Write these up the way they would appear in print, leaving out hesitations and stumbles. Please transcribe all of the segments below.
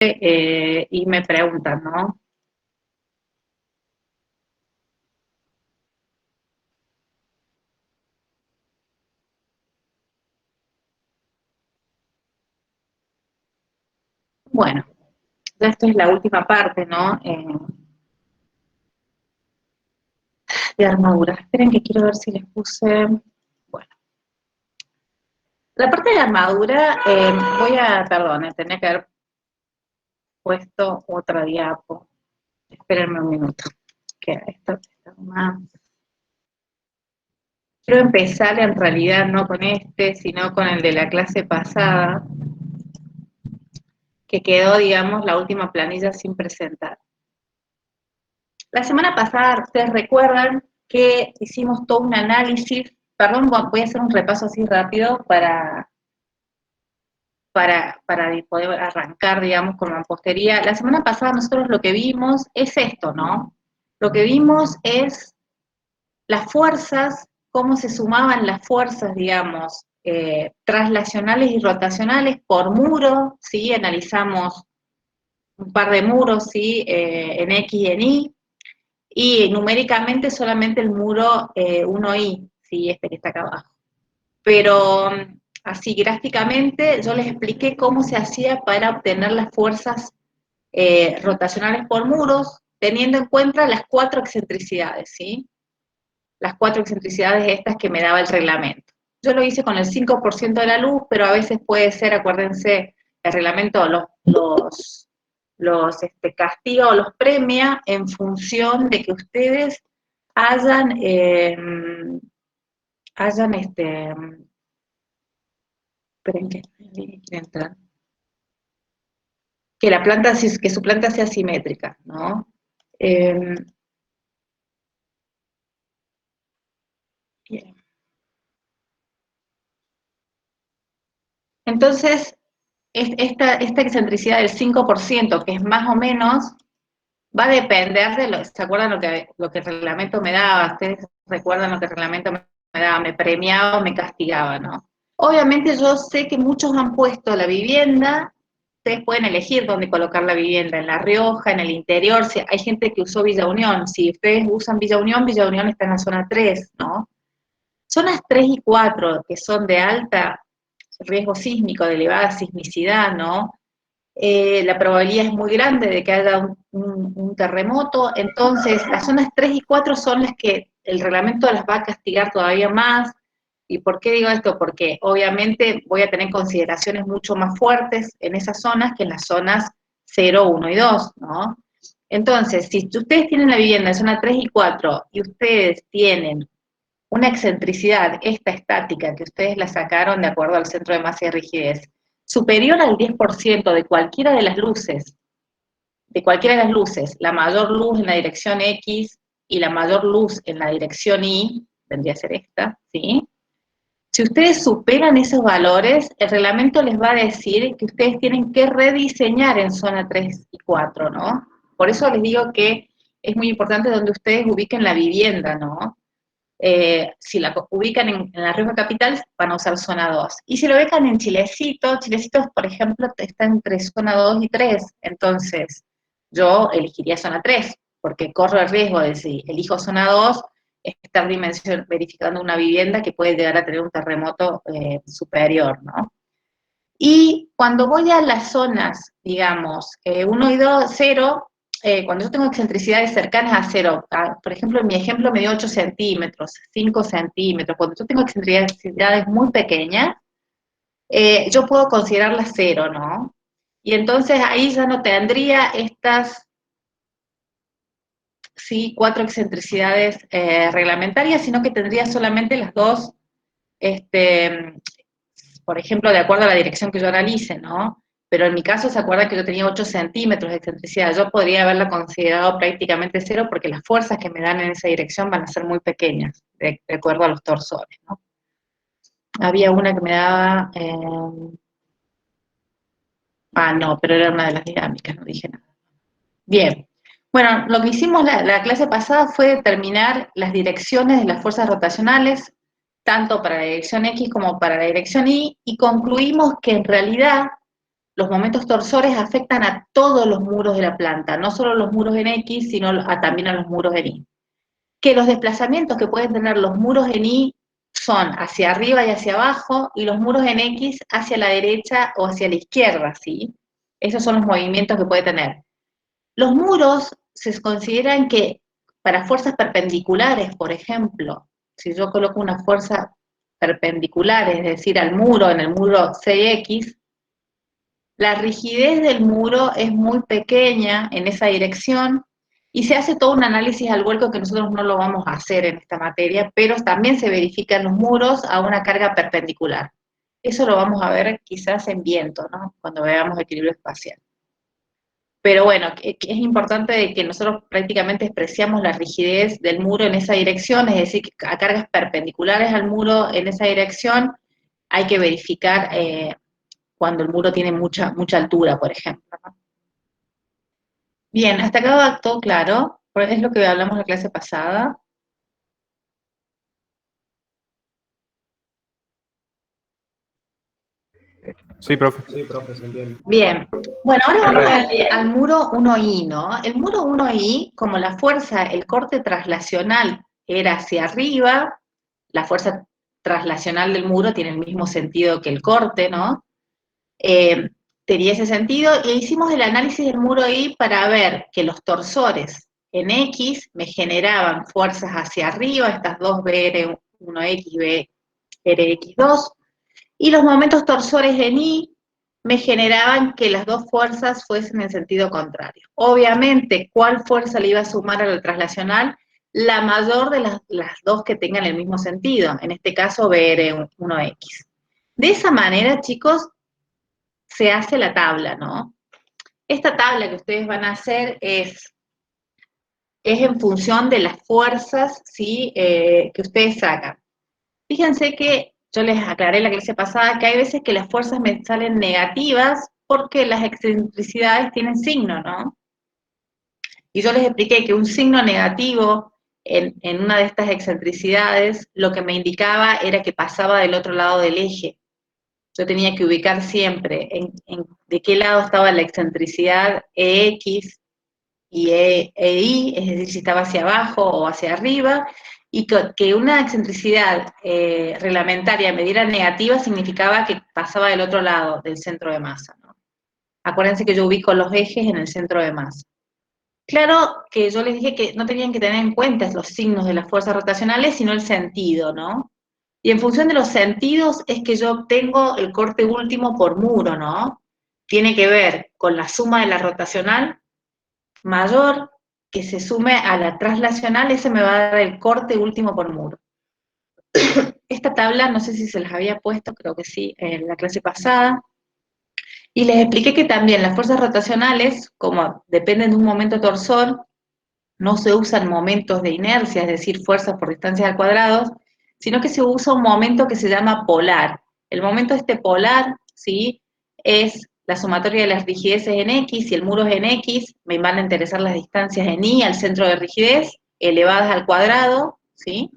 y me preguntan, ¿no? Bueno, ya esto es la última parte, ¿no? De armadura. Esperen que quiero ver si les puse... Bueno, la parte de armadura, perdón, tenía que haber puesto otra diapo. Espérenme un minuto, que esto está más... Quiero empezar en realidad no con este, sino con el de la clase pasada, que quedó, digamos, la última planilla sin presentar. La semana pasada, ustedes recuerdan que hicimos todo un análisis, perdón, voy a hacer un repaso así rápido para poder arrancar, digamos, con la mampostería. La semana pasada nosotros lo que vimos es esto, ¿no? Lo que vimos es las fuerzas, cómo se sumaban las fuerzas, digamos, traslacionales y rotacionales por muro, ¿sí? Analizamos un par de muros, ¿sí? En X y en Y numéricamente solamente el muro 1i, ¿sí? Este que está acá abajo. Pero así gráficamente yo les expliqué cómo se hacía para obtener las fuerzas rotacionales por muros, teniendo en cuenta las 4 excentricidades, ¿sí? Las 4 excentricidades estas que me daba el reglamento. Yo lo hice con el 5% de la luz, pero a veces puede ser, acuérdense, el reglamento los castiga o los premia en función de que ustedes hayan, esperen que quiere entrar, que la planta, que su planta sea simétrica, ¿no? Bien. Entonces, esta excentricidad del 5%, que es más o menos, va a depender de ¿se acuerdan lo que el reglamento me daba? Ustedes recuerdan lo que el reglamento me daba, me premiaba o me castigaba, ¿no? Obviamente yo sé que muchos han puesto la vivienda, ustedes pueden elegir dónde colocar la vivienda, en La Rioja, en el interior, si hay gente que usó Villa Unión, si ustedes usan Villa Unión está en la zona 3, ¿no? Zonas 3 y 4, que son de alta riesgo sísmico, de elevada sismicidad, ¿no? La probabilidad es muy grande de que haya un terremoto, entonces las zonas 3 y 4 son las que el reglamento las va a castigar todavía más. ¿Y por qué digo esto? Porque obviamente voy a tener consideraciones mucho más fuertes en esas zonas que en las zonas 0, 1 y 2, ¿no? Entonces, si ustedes tienen la vivienda en zona 3 y 4 y ustedes tienen una excentricidad, esta estática, que ustedes la sacaron de acuerdo al centro de masa y rigidez, superior al 10% de cualquiera de las luces, la mayor luz en la dirección X y la mayor luz en la dirección Y, vendría a ser esta, ¿sí? Si ustedes superan esos valores, el reglamento les va a decir que ustedes tienen que rediseñar en zona 3 y 4, ¿no? Por eso les digo que es muy importante donde ustedes ubiquen la vivienda, ¿no? Si la ubican en La Rioja Capital, van a usar zona 2. Y si lo ubican en Chilecito, por ejemplo, está entre zona 2 y 3, entonces yo elegiría zona 3, porque corro el riesgo de, si elijo zona 2, estar verificando una vivienda que puede llegar a tener un terremoto superior, ¿no? Y cuando voy a las zonas, digamos, 1 y 2, 0, cuando yo tengo excentricidades cercanas a 0, por ejemplo, en mi ejemplo me dio 8 centímetros, 5 centímetros, cuando yo tengo excentricidades muy pequeñas, yo puedo considerarlas 0, ¿no? Y entonces ahí ya no tendría estas, sí, 4 excentricidades reglamentarias, sino que tendría solamente las dos, este, por ejemplo, de acuerdo a la dirección que yo analice, ¿no? Pero en mi caso se acuerda que yo tenía 8 centímetros de excentricidad, yo podría haberla considerado prácticamente 0 porque las fuerzas que me dan en esa dirección van a ser muy pequeñas, de acuerdo a los torsores, ¿no? Había una que me daba, no, pero era una de las dinámicas, no dije nada. Bien, bueno, lo que hicimos la clase pasada fue determinar las direcciones de las fuerzas rotacionales, tanto para la dirección X como para la dirección Y concluimos que en realidad los momentos torsores afectan a todos los muros de la planta, no solo los muros en X, sino también a los muros en Y. Que los desplazamientos que pueden tener los muros en Y son hacia arriba y hacia abajo, y los muros en X hacia la derecha o hacia la izquierda, ¿sí? Esos son los movimientos que puede tener. Los muros se consideran que para fuerzas perpendiculares, por ejemplo, si yo coloco una fuerza perpendicular, es decir, al muro, en el muro 6X, la rigidez del muro es muy pequeña en esa dirección y se hace todo un análisis al vuelco que nosotros no lo vamos a hacer en esta materia, pero también se verifican los muros a una carga perpendicular. Eso lo vamos a ver quizás en viento, ¿no? Cuando veamos equilibrio espacial. Pero bueno, es importante de que nosotros prácticamente expresamos la rigidez del muro en esa dirección, es decir, que a cargas perpendiculares al muro en esa dirección hay que verificar cuando el muro tiene mucha altura, por ejemplo, ¿no? Bien, hasta acá va todo claro, es lo que hablamos en la clase pasada. Sí, profe. Sí, profe, se entiende. Bien, bueno, ahora vamos al muro 1I, ¿no? El muro 1I, como la fuerza, el corte traslacional era hacia arriba, la fuerza traslacional del muro tiene el mismo sentido que el corte, ¿no? Tenía ese sentido, e hicimos el análisis del muro I para ver que los torsores en X me generaban fuerzas hacia arriba, estas dos BR1X y BRX2, y los momentos torsores en Y me generaban que las dos fuerzas fuesen en sentido contrario. Obviamente, ¿cuál fuerza le iba a sumar a la traslacional? La mayor de las dos que tengan el mismo sentido, en este caso BR1X. De esa manera, chicos, se hace la tabla, ¿no? Esta tabla que ustedes van a hacer es en función de las fuerzas, ¿sí? Que ustedes sacan. Fíjense que yo les aclaré en la clase pasada que hay veces que las fuerzas me salen negativas porque las excentricidades tienen signo, ¿no? Y yo les expliqué que un signo negativo en una de estas excentricidades lo que me indicaba era que pasaba del otro lado del eje. Yo tenía que ubicar siempre de qué lado estaba la excentricidad EX y EI, es decir, si estaba hacia abajo o hacia arriba, y que una excentricidad reglamentaria me diera negativa significaba que pasaba del otro lado del centro de masa, ¿no? Acuérdense que yo ubico los ejes en el centro de masa. Claro que yo les dije que no tenían que tener en cuenta los signos de las fuerzas rotacionales, sino el sentido, ¿no? Y en función de los sentidos es que yo obtengo el corte último por muro, ¿no? Tiene que ver con la suma de la rotacional mayor que se sume a la traslacional, ese me va a dar el corte último por muro. Esta tabla, no sé si se las había puesto, creo que sí, en la clase pasada, y les expliqué que también las fuerzas rotacionales, como dependen de un momento torsor, no se usan momentos de inercia, es decir, fuerzas por distancias al cuadrado, sino que se usa un momento que se llama polar. El momento este polar, ¿sí? Es la sumatoria de las rigideces en X, y el muro es en X, me van a interesar las distancias en Y al centro de rigidez, elevadas al cuadrado, ¿sí?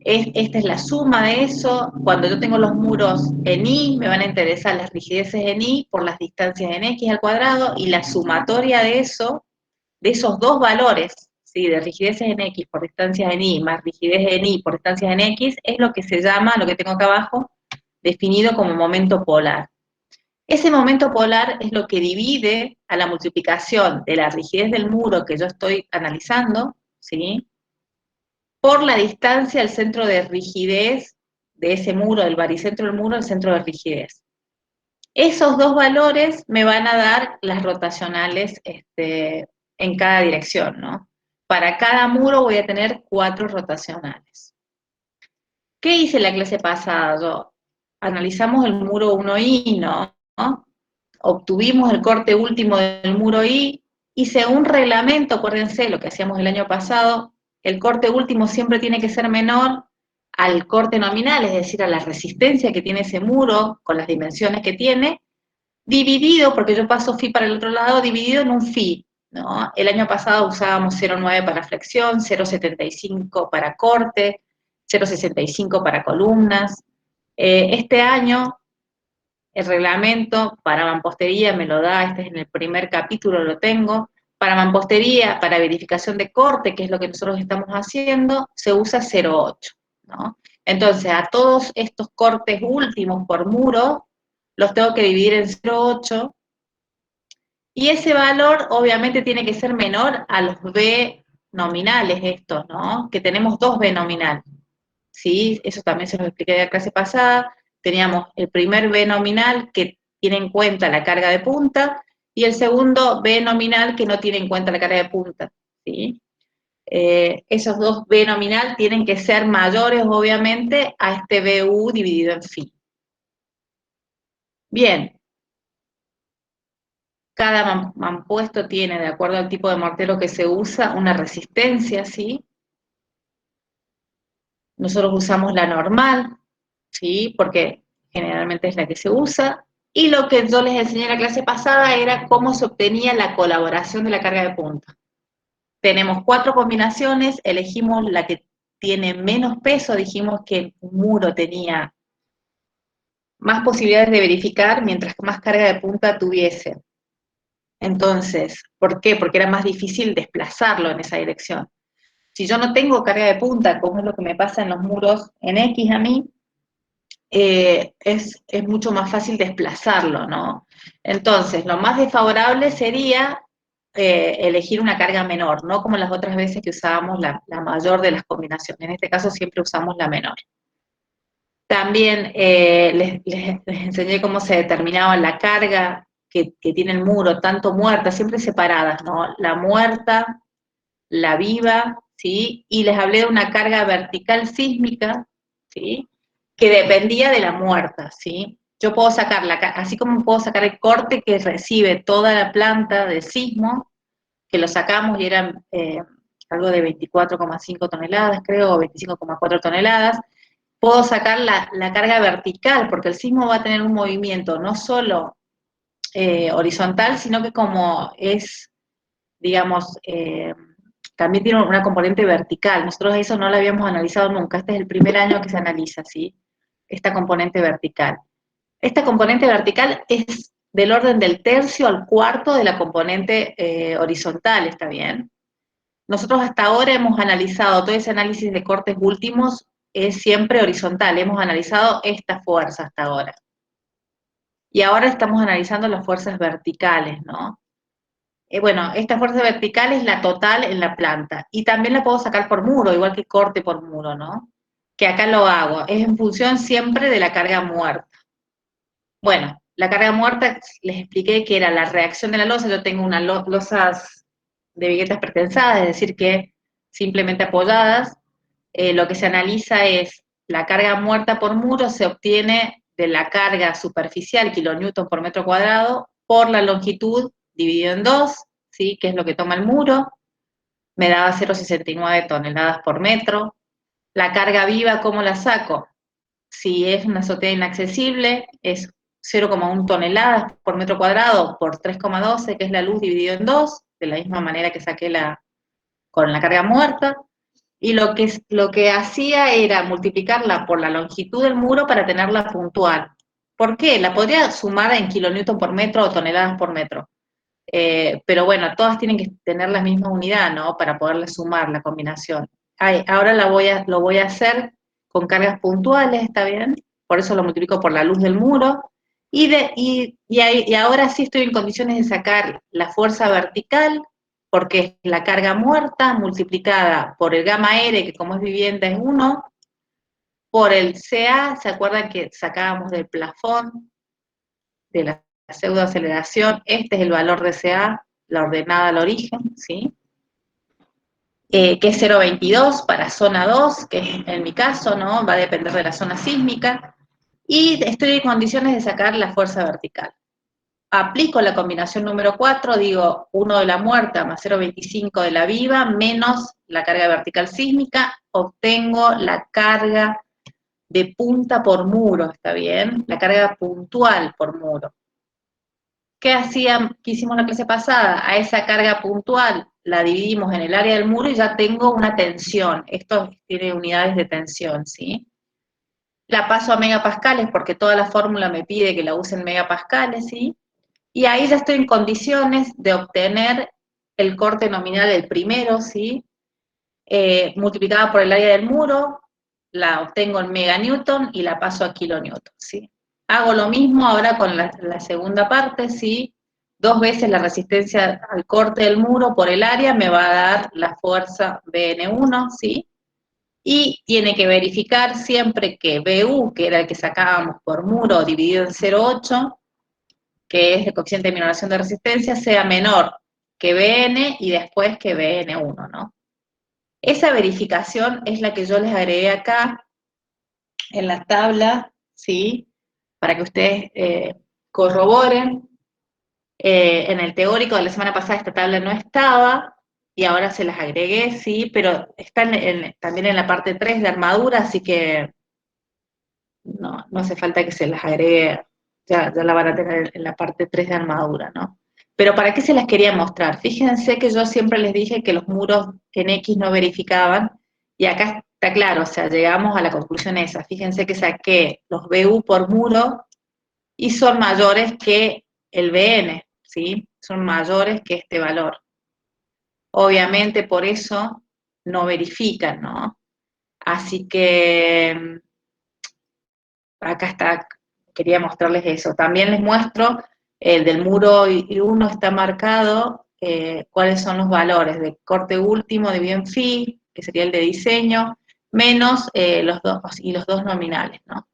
Esta es la suma de eso. Cuando yo tengo los muros en Y, me van a interesar las rigideces en Y por las distancias en X al cuadrado, y la sumatoria de eso, de esos dos valores, ¿sí? De rigideces en X por distancias en Y, más rigidez en Y por distancias en X, es lo que se llama, lo que tengo acá abajo, definido como momento polar. Ese momento polar es lo que divide a la multiplicación de la rigidez del muro que yo estoy analizando, ¿sí? Por la distancia al centro de rigidez de ese muro, del baricentro del muro, al centro de rigidez. Esos dos valores me van a dar las rotacionales en cada dirección, ¿no? Para cada muro voy a tener 4 rotacionales. ¿Qué hice la clase pasada? Yo analizamos el muro 1I, ¿no? Obtuvimos el corte último del muro I, y según reglamento, acuérdense lo que hacíamos el año pasado, el corte último siempre tiene que ser menor al corte nominal, es decir, a la resistencia que tiene ese muro con las dimensiones que tiene, dividido, porque yo paso phi para el otro lado, dividido en un phi, ¿no? El año pasado usábamos 0,9 para flexión, 0,75 para corte, 0,65 para columnas. Este año el reglamento para mampostería me lo da, este es en el primer capítulo, lo tengo. Para mampostería, para verificación de corte, que es lo que nosotros estamos haciendo, se usa 0,8, ¿no? Entonces, a todos estos cortes últimos por muro, los tengo que dividir en 0,8, y ese valor obviamente tiene que ser menor a los B nominales estos, ¿no? Que tenemos dos B nominales, ¿sí? Eso también se los expliqué de la clase pasada. Teníamos el primer B nominal que tiene en cuenta la carga de punta, y el segundo B nominal que no tiene en cuenta la carga de punta, ¿sí? Esos dos B nominal tienen que ser mayores, obviamente, a este BU dividido en phi. Bien, cada mampuesto tiene, de acuerdo al tipo de mortero que se usa, una resistencia, ¿sí? Nosotros usamos la normal, ¿sí? Porque generalmente es la que se usa. Y lo que yo les enseñé en la clase pasada era cómo se obtenía la colaboración de la carga de punta. Tenemos 4 combinaciones, elegimos la que tiene menos peso, dijimos que un muro tenía más posibilidades de verificar mientras más carga de punta tuviese. Entonces, ¿por qué? Porque era más difícil desplazarlo en esa dirección. Si yo no tengo carga de punta, como es lo que me pasa en los muros en X a mí, es mucho más fácil desplazarlo, ¿no? Entonces, lo más desfavorable sería elegir una carga menor, no como las otras veces que usábamos la mayor de las combinaciones. En este caso siempre usamos la menor. También les enseñé cómo se determinaba la carga que tiene el muro, tanto muerta, siempre separadas, ¿no? La muerta, la viva, ¿sí? Y les hablé de una carga vertical sísmica, ¿sí? Que dependía de la muerta, ¿sí? Yo puedo sacar, así como puedo sacar el corte que recibe toda la planta de sismo, que lo sacamos y eran algo de 24,5 toneladas, creo, o 25,4 toneladas, puedo sacar la carga vertical, porque el sismo va a tener un movimiento no solo horizontal, sino que como es, digamos, también tiene una componente vertical. Nosotros eso no lo habíamos analizado nunca. Este es el primer año que se analiza, ¿sí? Esta componente vertical. Esta componente vertical es del orden del tercio al cuarto de la componente horizontal, ¿está bien? Nosotros hasta ahora hemos analizado, todo ese análisis de cortes últimos es siempre horizontal, hemos analizado esta fuerza hasta ahora. Y ahora estamos analizando las fuerzas verticales, ¿no? Bueno, esta fuerza vertical es la total en la planta, y también la puedo sacar por muro, igual que corte por muro, ¿no? Que acá lo hago, es en función siempre de la carga muerta. Bueno, la carga muerta les expliqué que era la reacción de la losa. Yo tengo unas losas de viguetas pretensadas, es decir, que simplemente apoyadas. Lo que se analiza es la carga muerta por muro, se obtiene de la carga superficial, kilonewton por metro cuadrado, por la longitud dividido en 2, ¿sí? Que es lo que toma el muro, me daba 0,69 toneladas por metro. La carga viva, ¿cómo la saco? Si es una azotea inaccesible, es 0,1 toneladas por metro cuadrado por 3,12, que es la luz dividido en 2, de la misma manera que saqué con la carga muerta. Y lo que hacía era multiplicarla por la longitud del muro para tenerla puntual. ¿Por qué? La podría sumar en kilonewton por metro o toneladas por metro. Pero bueno, todas tienen que tener la misma unidad, ¿no? Para poderle sumar la combinación. Ay, ahora lo voy a hacer con cargas puntuales, ¿está bien? Por eso lo multiplico por la luz del muro. Y ahora sí estoy en condiciones de sacar la fuerza vertical, porque es la carga muerta multiplicada por el gamma R, que como es vivienda es 1, por el CA, ¿se acuerdan que sacábamos del plafón, de la pseudoaceleración? Este es el valor de CA, la ordenada al origen, ¿sí? Que es 0,22 para zona 2, que es en mi caso, ¿no? Va a depender de la zona sísmica, y estoy en condiciones de sacar la fuerza vertical. Aplico la combinación número 4, digo 1 de la muerta más 0,25 de la viva, menos la carga vertical sísmica, obtengo la carga de punta por muro, ¿está bien? La carga puntual por muro. ¿Qué hicimos la clase pasada? A esa carga puntual la dividimos en el área del muro y ya tengo una tensión. Esto tiene unidades de tensión, ¿sí? la paso a megapascales porque toda la fórmula me pide que la use en megapascales, ¿sí? Y ahí ya estoy en condiciones de obtener el corte nominal del primero, ¿sí? Multiplicada por el área del muro, la obtengo en meganewton y la paso a kilonewton, ¿sí? Hago lo mismo ahora con la segunda parte, ¿sí? 2 veces la resistencia al corte del muro por el área me va a dar la fuerza Bn1, ¿sí? Y tiene que verificar siempre que BU, que era el que sacábamos por muro dividido en 0,8, que es el coeficiente de minoración de resistencia, sea menor que Bn y después que Bn1, ¿no? Esa verificación es la que yo les agregué acá en la tabla, ¿sí? Para que ustedes corroboren. En el teórico de la semana pasada esta tabla no estaba, y ahora se las agregué, sí, pero están también en la parte 3 de armadura, así que no hace falta que se las agregue, ya la van a tener en la parte 3 de armadura, ¿no? Pero ¿para qué se las quería mostrar? Fíjense que yo siempre les dije que los muros en X no verificaban, y acá está claro, o sea, llegamos a la conclusión esa. Fíjense que saqué los BU por muro y son mayores que el BN, ¿sí? Son mayores que este valor. Obviamente por eso no verifican, ¿no? Así que acá está, quería mostrarles eso. También les muestro el del muro y uno está marcado cuáles son los valores de corte último de bien phi, que sería el de diseño, menos los dos nominales, ¿no?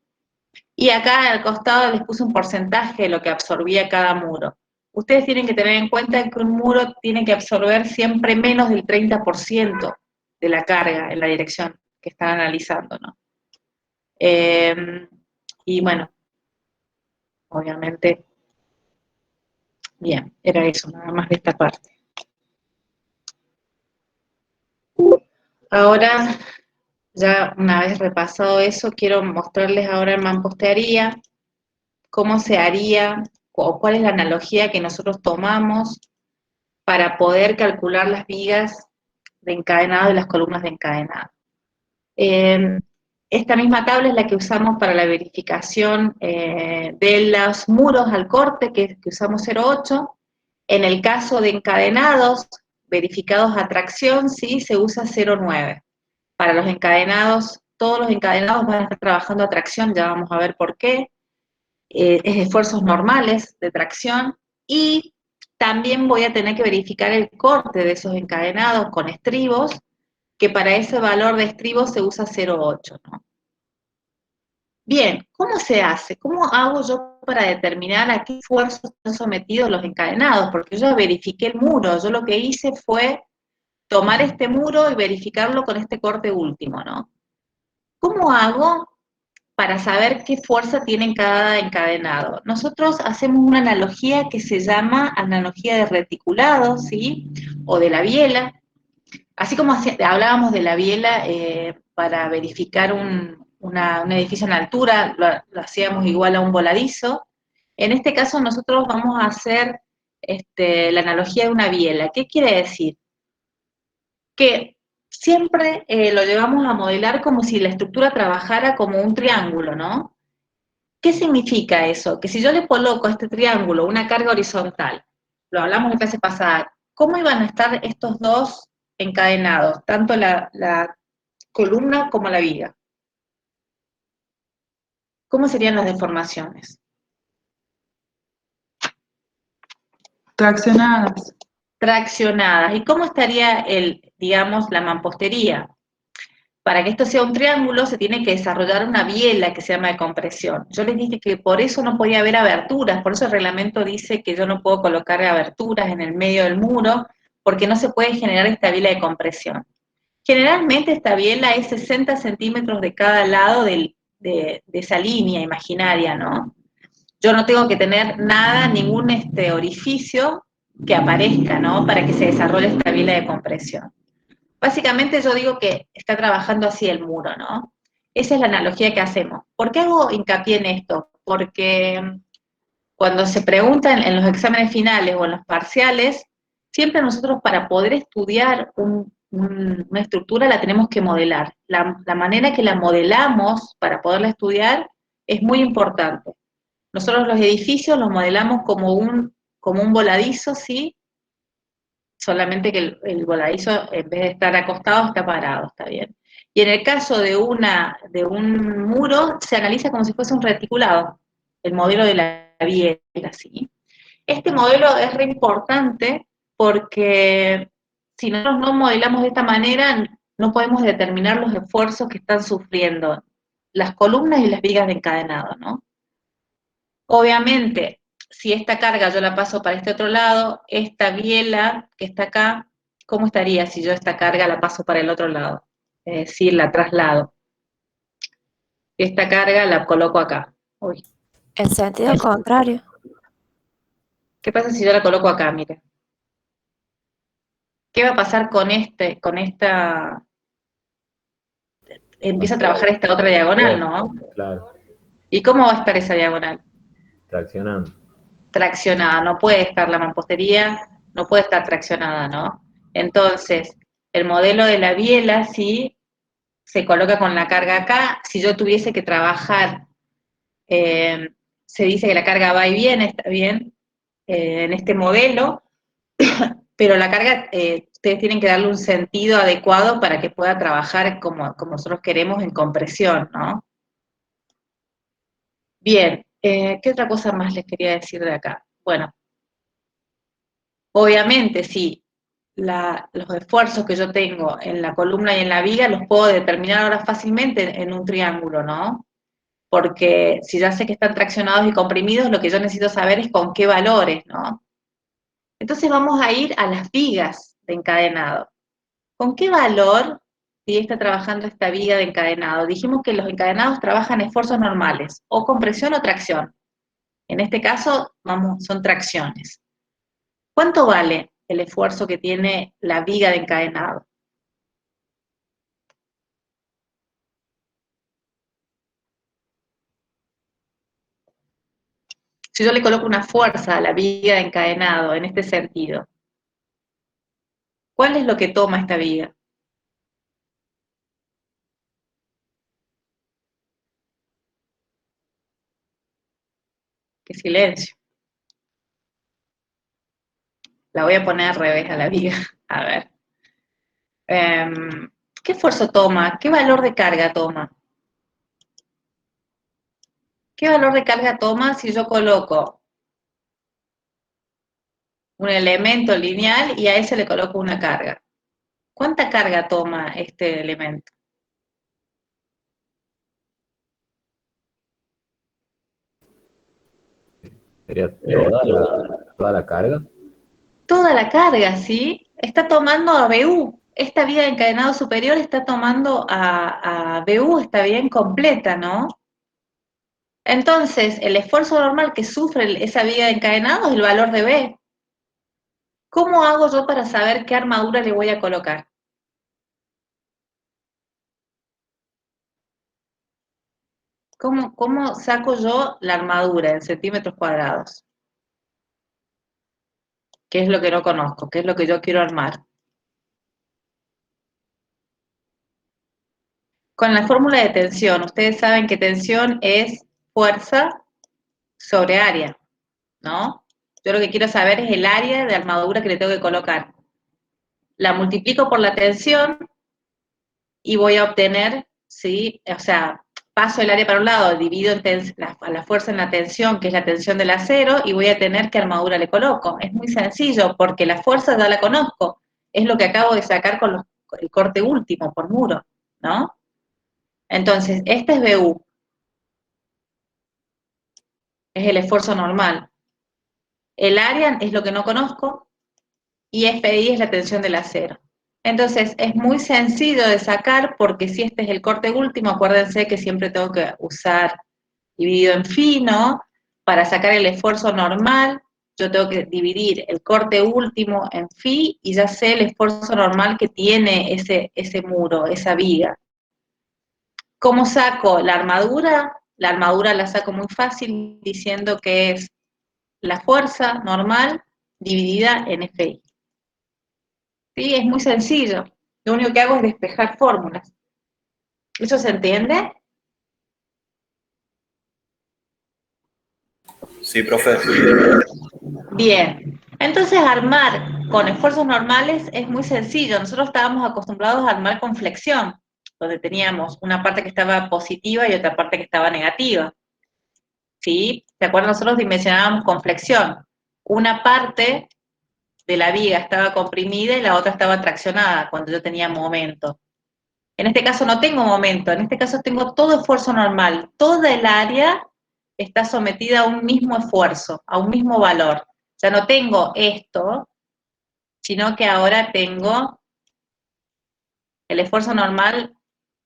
Y acá al costado les puse un porcentaje de lo que absorbía cada muro. Ustedes tienen que tener en cuenta que un muro tiene que absorber siempre menos del 30% de la carga en la dirección que están analizando, ¿no? Y bueno, obviamente, bien, era eso, nada más de esta parte. Ahora, ya una vez repasado eso, quiero mostrarles ahora en mampostería cómo se haría o cuál es la analogía que nosotros tomamos para poder calcular las vigas de encadenado y las columnas de encadenado. Esta misma tabla es la que usamos para la verificación de los muros al corte, que usamos 0,8. En el caso de encadenados verificados a tracción, sí, se usa 0,9. Para los encadenados, todos los encadenados van a estar trabajando a tracción, ya vamos a ver por qué. Es esfuerzos normales de tracción, y también voy a tener que verificar el corte de esos encadenados con estribos, que para ese valor de estribos se usa 0,8, ¿no? Bien, ¿cómo se hace? ¿Cómo hago yo para determinar a qué esfuerzos están sometidos los encadenados? Porque yo verifiqué el muro, yo lo que hice fue tomar este muro y verificarlo con este corte último, ¿no? ¿Cómo hago para saber qué fuerza tiene cada encadenado? Nosotros hacemos una analogía que se llama analogía de reticulado, ¿sí? O de la biela. Así como hablábamos de la biela para verificar un edificio en altura, lo hacíamos igual a un voladizo. En este caso nosotros vamos a hacer la analogía de una biela. ¿Qué quiere decir? Que siempre lo llevamos a modelar como si la estructura trabajara como un triángulo, ¿no? ¿Qué significa eso? Que si yo le coloco a este triángulo una carga horizontal, lo hablamos en la clase pasada, ¿cómo iban a estar estos dos encadenados, tanto la columna como la viga? ¿Cómo serían las deformaciones? Traccionadas. Traccionadas. ¿Y cómo estaría digamos, la mampostería? Para que esto sea un triángulo se tiene que desarrollar una biela que se llama de compresión. Yo les dije que por eso no podía haber aberturas, por eso el reglamento dice que yo no puedo colocar aberturas en el medio del muro, porque no se puede generar esta biela de compresión. Generalmente esta biela es 60 centímetros de cada lado de esa línea imaginaria, ¿no? Yo no tengo que tener nada, ningún orificio que aparezca, ¿no? Para que se desarrolle esta biela de compresión. Básicamente yo digo que está trabajando así el muro, ¿no? Esa es la analogía que hacemos. ¿Por qué hago hincapié en esto? Porque cuando se preguntan en los exámenes finales o en los parciales, siempre nosotros para poder estudiar una estructura la tenemos que modelar. La manera que la modelamos para poderla estudiar es muy importante. Nosotros los edificios los modelamos como un voladizo, ¿sí? Solamente que el voladizo, en vez de estar acostado, está parado, está bien. Y en el caso de un muro, se analiza como si fuese un reticulado, el modelo de la biela, ¿sí? Este modelo es re importante porque si nosotros no modelamos de esta manera, no podemos determinar los esfuerzos que están sufriendo las columnas y las vigas de encadenado, ¿no? Obviamente, si esta carga yo la paso para este otro lado, esta biela que está acá, ¿cómo estaría si yo esta carga la paso para el otro lado? Es decir, la traslado. Esta carga la coloco acá. Uy. En sentido contrario. ¿Qué pasa si yo la coloco acá? Mire. ¿Qué va a pasar con esta? Empieza a trabajar esta otra diagonal, ¿no? Claro, ¿Y cómo va a estar esa diagonal? traccionando. Traccionada, no puede estar la mampostería, no puede estar traccionada, ¿no? Entonces, el modelo de la biela, sí, se coloca con la carga acá. Si yo tuviese que trabajar, se dice que la carga va y viene, está bien, en este modelo, pero la carga, ustedes tienen que darle un sentido adecuado para que pueda trabajar como nosotros queremos en compresión, ¿no? Bien, ¿qué otra cosa más les quería decir de acá? Bueno, obviamente, sí, los esfuerzos que yo tengo en la columna y en la viga los puedo determinar ahora fácilmente en un triángulo, ¿no? Porque si ya sé que están traccionados y comprimidos, lo que yo necesito saber es con qué valores, ¿no? Entonces vamos a ir a las vigas de encadenado. ¿Con qué valor si está trabajando esta viga de encadenado? Dijimos que los encadenados trabajan esfuerzos normales, o compresión o tracción. En este caso, son tracciones. ¿Cuánto vale el esfuerzo que tiene la viga de encadenado? Si yo le coloco una fuerza a la viga de encadenado en este sentido, ¿cuál es lo que toma esta viga? ¡Qué silencio! La voy a poner al revés a la viga. A ver. ¿Qué esfuerzo toma? ¿Qué valor de carga toma? ¿Qué valor de carga toma si yo coloco un elemento lineal y a ese le coloco una carga? ¿Cuánta carga toma este elemento? Sería toda la carga. Toda la carga, ¿sí? Está tomando a BU. Esta vía de encadenado superior está tomando a BU, está bien completa, ¿no? Entonces, el esfuerzo normal que sufre esa vía de encadenado es el valor de B. ¿Cómo hago yo para saber qué armadura le voy a colocar? ¿Cómo saco yo la armadura en centímetros cuadrados? ¿Qué es lo que no conozco? ¿Qué es lo que yo quiero armar? Con la fórmula de tensión, ustedes saben que tensión es fuerza sobre área, ¿no? Yo lo que quiero saber es el área de armadura que le tengo que colocar. La multiplico por la tensión y voy a obtener, ¿sí? O sea, paso el área para un lado, divido a la fuerza en la tensión, que es la tensión del acero, y voy a tener qué armadura le coloco. Es muy sencillo, porque la fuerza ya la conozco. Es lo que acabo de sacar con el corte último por muro, ¿no? Entonces, este es BU, es el esfuerzo normal. El área es lo que no conozco, y FI es la tensión del acero. Entonces, es muy sencillo de sacar porque si este es el corte último, acuérdense que siempre tengo que usar dividido en fino. Para sacar el esfuerzo normal, yo tengo que dividir el corte último en phi y ya sé el esfuerzo normal que tiene ese muro, esa viga. ¿Cómo saco la armadura? La armadura la saco muy fácil diciendo que es la fuerza normal dividida en FI. ¿Sí? Es muy sencillo. Lo único que hago es despejar fórmulas. ¿Eso se entiende? Sí, profe. Bien. Entonces, armar con esfuerzos normales es muy sencillo. Nosotros estábamos acostumbrados a armar con flexión, donde teníamos una parte que estaba positiva y otra parte que estaba negativa. ¿Sí? ¿Se acuerdan? Nosotros dimensionábamos con flexión. Una parte de la viga estaba comprimida y la otra estaba traccionada cuando yo tenía momento. En este caso no tengo momento, en este caso tengo todo esfuerzo normal. Toda el área está sometida a un mismo esfuerzo, a un mismo valor. Ya no tengo esto, sino que ahora tengo el esfuerzo normal,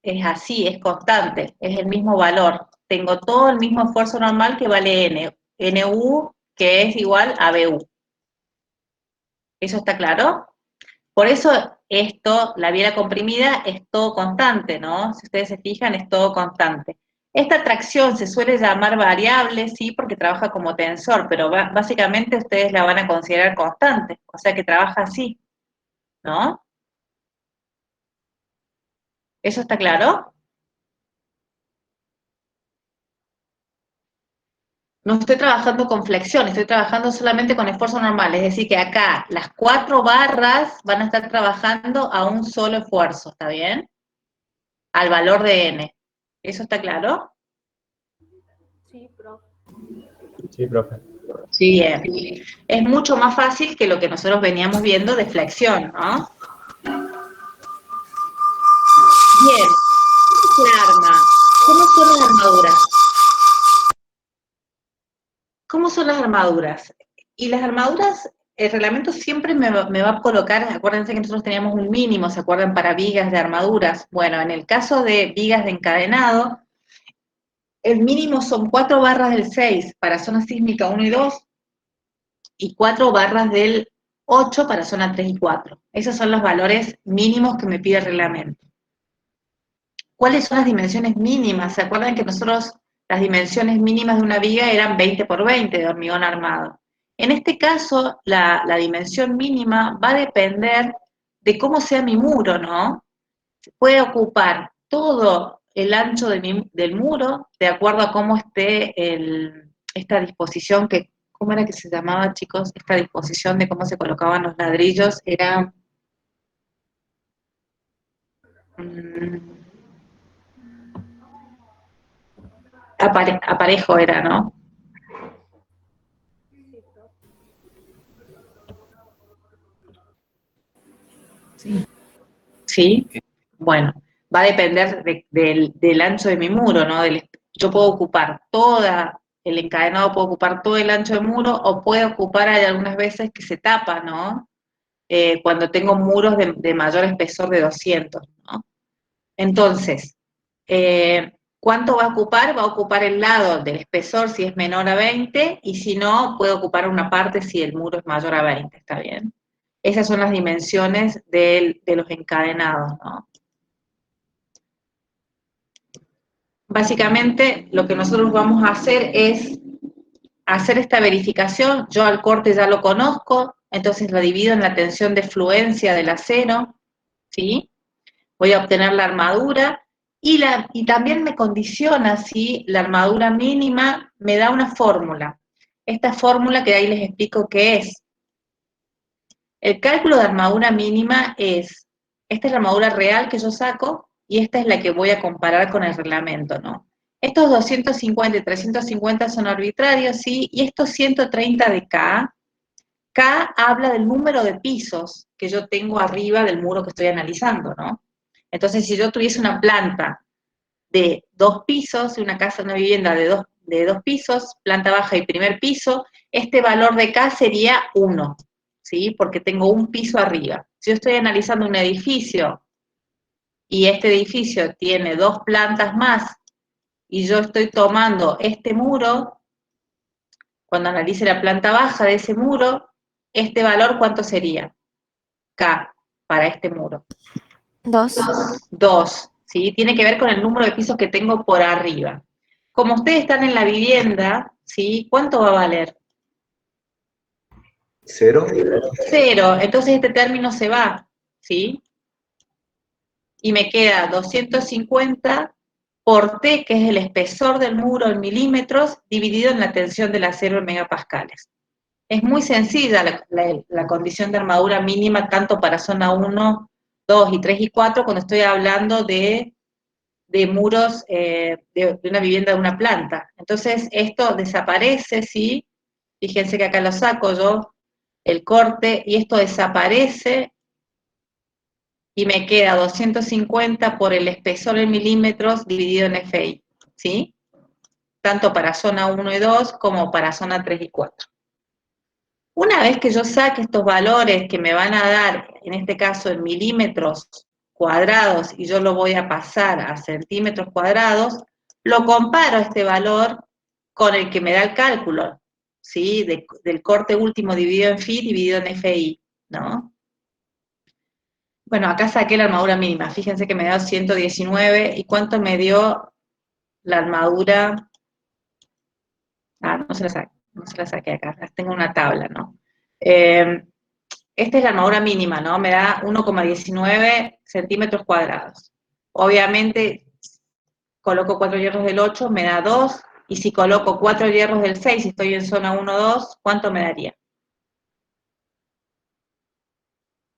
es así, es constante, es el mismo valor. Tengo todo el mismo esfuerzo normal que vale N, NU, que es igual a BU. ¿Eso está claro? Por eso esto, la viera comprimida, es todo constante, ¿no? Si ustedes se fijan, es todo constante. Esta tracción se suele llamar variable, sí, porque trabaja como tensor, pero básicamente ustedes la van a considerar constante, o sea que trabaja así, ¿no? ¿Eso está claro? No estoy trabajando con flexión, estoy trabajando solamente con esfuerzo normal, es decir que acá las 4 barras van a estar trabajando a un solo esfuerzo, ¿está bien? Al valor de N. ¿Eso está claro? Sí, profe. Sí, profe. Sí, bien. Es mucho más fácil que lo que nosotros veníamos viendo de flexión, ¿no? Bien. ¿Cómo se arma? ¿Cómo son las armaduras? ¿Cómo son las armaduras? Y las armaduras, el reglamento siempre me va a colocar, acuérdense que nosotros teníamos un mínimo, ¿se acuerdan? Para vigas de armaduras. Bueno, en el caso de vigas de encadenado, el mínimo son 4 barras del 6 para zona sísmica 1 y 2, y 4 barras del 8 para zona 3 y 4. Esos son los valores mínimos que me pide el reglamento. ¿Cuáles son las dimensiones mínimas? ¿Se acuerdan que nosotros las dimensiones mínimas de una viga eran 20 por 20 de hormigón armado? En este caso, la dimensión mínima va a depender de cómo sea mi muro, ¿no? Puede ocupar todo el ancho del muro, de acuerdo a cómo esté esta disposición que, ¿cómo era que se llamaba, chicos? Esta disposición de cómo se colocaban los ladrillos era... aparejo era, ¿no? Sí. ¿Sí? Bueno, va a depender del ancho de mi muro, ¿no? Yo puedo ocupar el encadenado puede ocupar todo el ancho del muro, o puede ocupar, hay algunas veces que se tapa, ¿no? Cuando tengo muros de mayor espesor de 200, ¿no? Entonces, ¿cuánto va a ocupar? Va a ocupar el lado del espesor si es menor a 20, y si no, puede ocupar una parte si el muro es mayor a 20, ¿está bien? Esas son las dimensiones de los encadenados, ¿no? Básicamente, lo que nosotros vamos a hacer es hacer esta verificación. Yo al corte ya lo conozco, entonces lo divido en la tensión de fluencia del acero, ¿sí? Voy a obtener la armadura, y también me condiciona si la armadura mínima me da una fórmula. Esta fórmula que ahí les explico qué es. El cálculo de armadura mínima esta es la armadura real que yo saco, y esta es la que voy a comparar con el reglamento, ¿no? Estos 250 y 350 son arbitrarios, ¿sí? Y estos 130 de K habla del número de pisos que yo tengo arriba del muro que estoy analizando, ¿no? Entonces, si yo tuviese una planta de 2 pisos, una casa, una vivienda de dos pisos, planta baja y primer piso, este valor de K sería 1, ¿sí? Porque tengo un piso arriba. Si yo estoy analizando un edificio y este edificio tiene 2 plantas más, y yo estoy tomando este muro, cuando analice la planta baja de ese muro, este valor, ¿cuánto sería? K para este muro. 2. 2, ¿sí? Tiene que ver con el número de pisos que tengo por arriba. Como ustedes están en la vivienda, ¿sí? ¿Cuánto va a valer? 0. 0, entonces este término se va, ¿sí? y me queda 250 por T, que es el espesor del muro en milímetros, dividido en la tensión del acero en megapascales. Es muy sencilla la condición de armadura mínima, tanto para zona 1, 2 y 3 y 4, cuando estoy hablando de muros de una vivienda de una planta. Entonces, esto desaparece, ¿sí? Fíjense que acá lo saco yo, el corte, y esto desaparece, y me queda 250 por el espesor en milímetros dividido en FI, ¿sí? Tanto para zona 1 y 2 como para zona 3 y 4. Una vez que yo saque estos valores que me van a dar, en este caso en milímetros cuadrados, y yo lo voy a pasar a centímetros cuadrados, lo comparo este valor con el que me da el cálculo, ¿sí? Del corte último dividido en phi dividido en FI, ¿no? Bueno, acá saqué la armadura mínima, fíjense que me dio 119, ¿y cuánto me dio la armadura? No se la saqué acá, tengo una tabla, ¿no? Esta es la armadura mínima, ¿no? Me da 1,19 centímetros cuadrados. Obviamente, coloco 4 hierros del 8, me da 2, y si coloco 4 hierros del 6, y estoy en zona 1, 2, ¿cuánto me daría?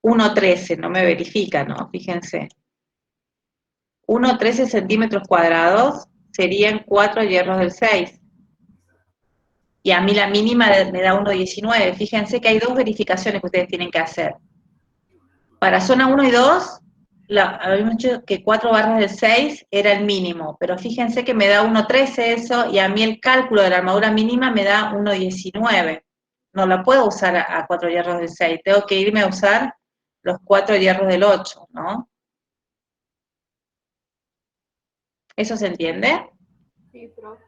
1,13, no me verifica, ¿no? Fíjense. 1,13 centímetros cuadrados serían 4 hierros del 6. Y a mí la mínima me da 1,19. Fíjense que hay dos verificaciones que ustedes tienen que hacer. Para zona 1 y 2, habíamos dicho que 4 barras del 6 era el mínimo, pero fíjense que me da 1,13 eso, y a mí el cálculo de la armadura mínima me da 1,19. No la puedo usar a 4 hierros del 6, tengo que irme a usar los 4 hierros del 8, ¿no? ¿Eso se entiende? Sí, profe.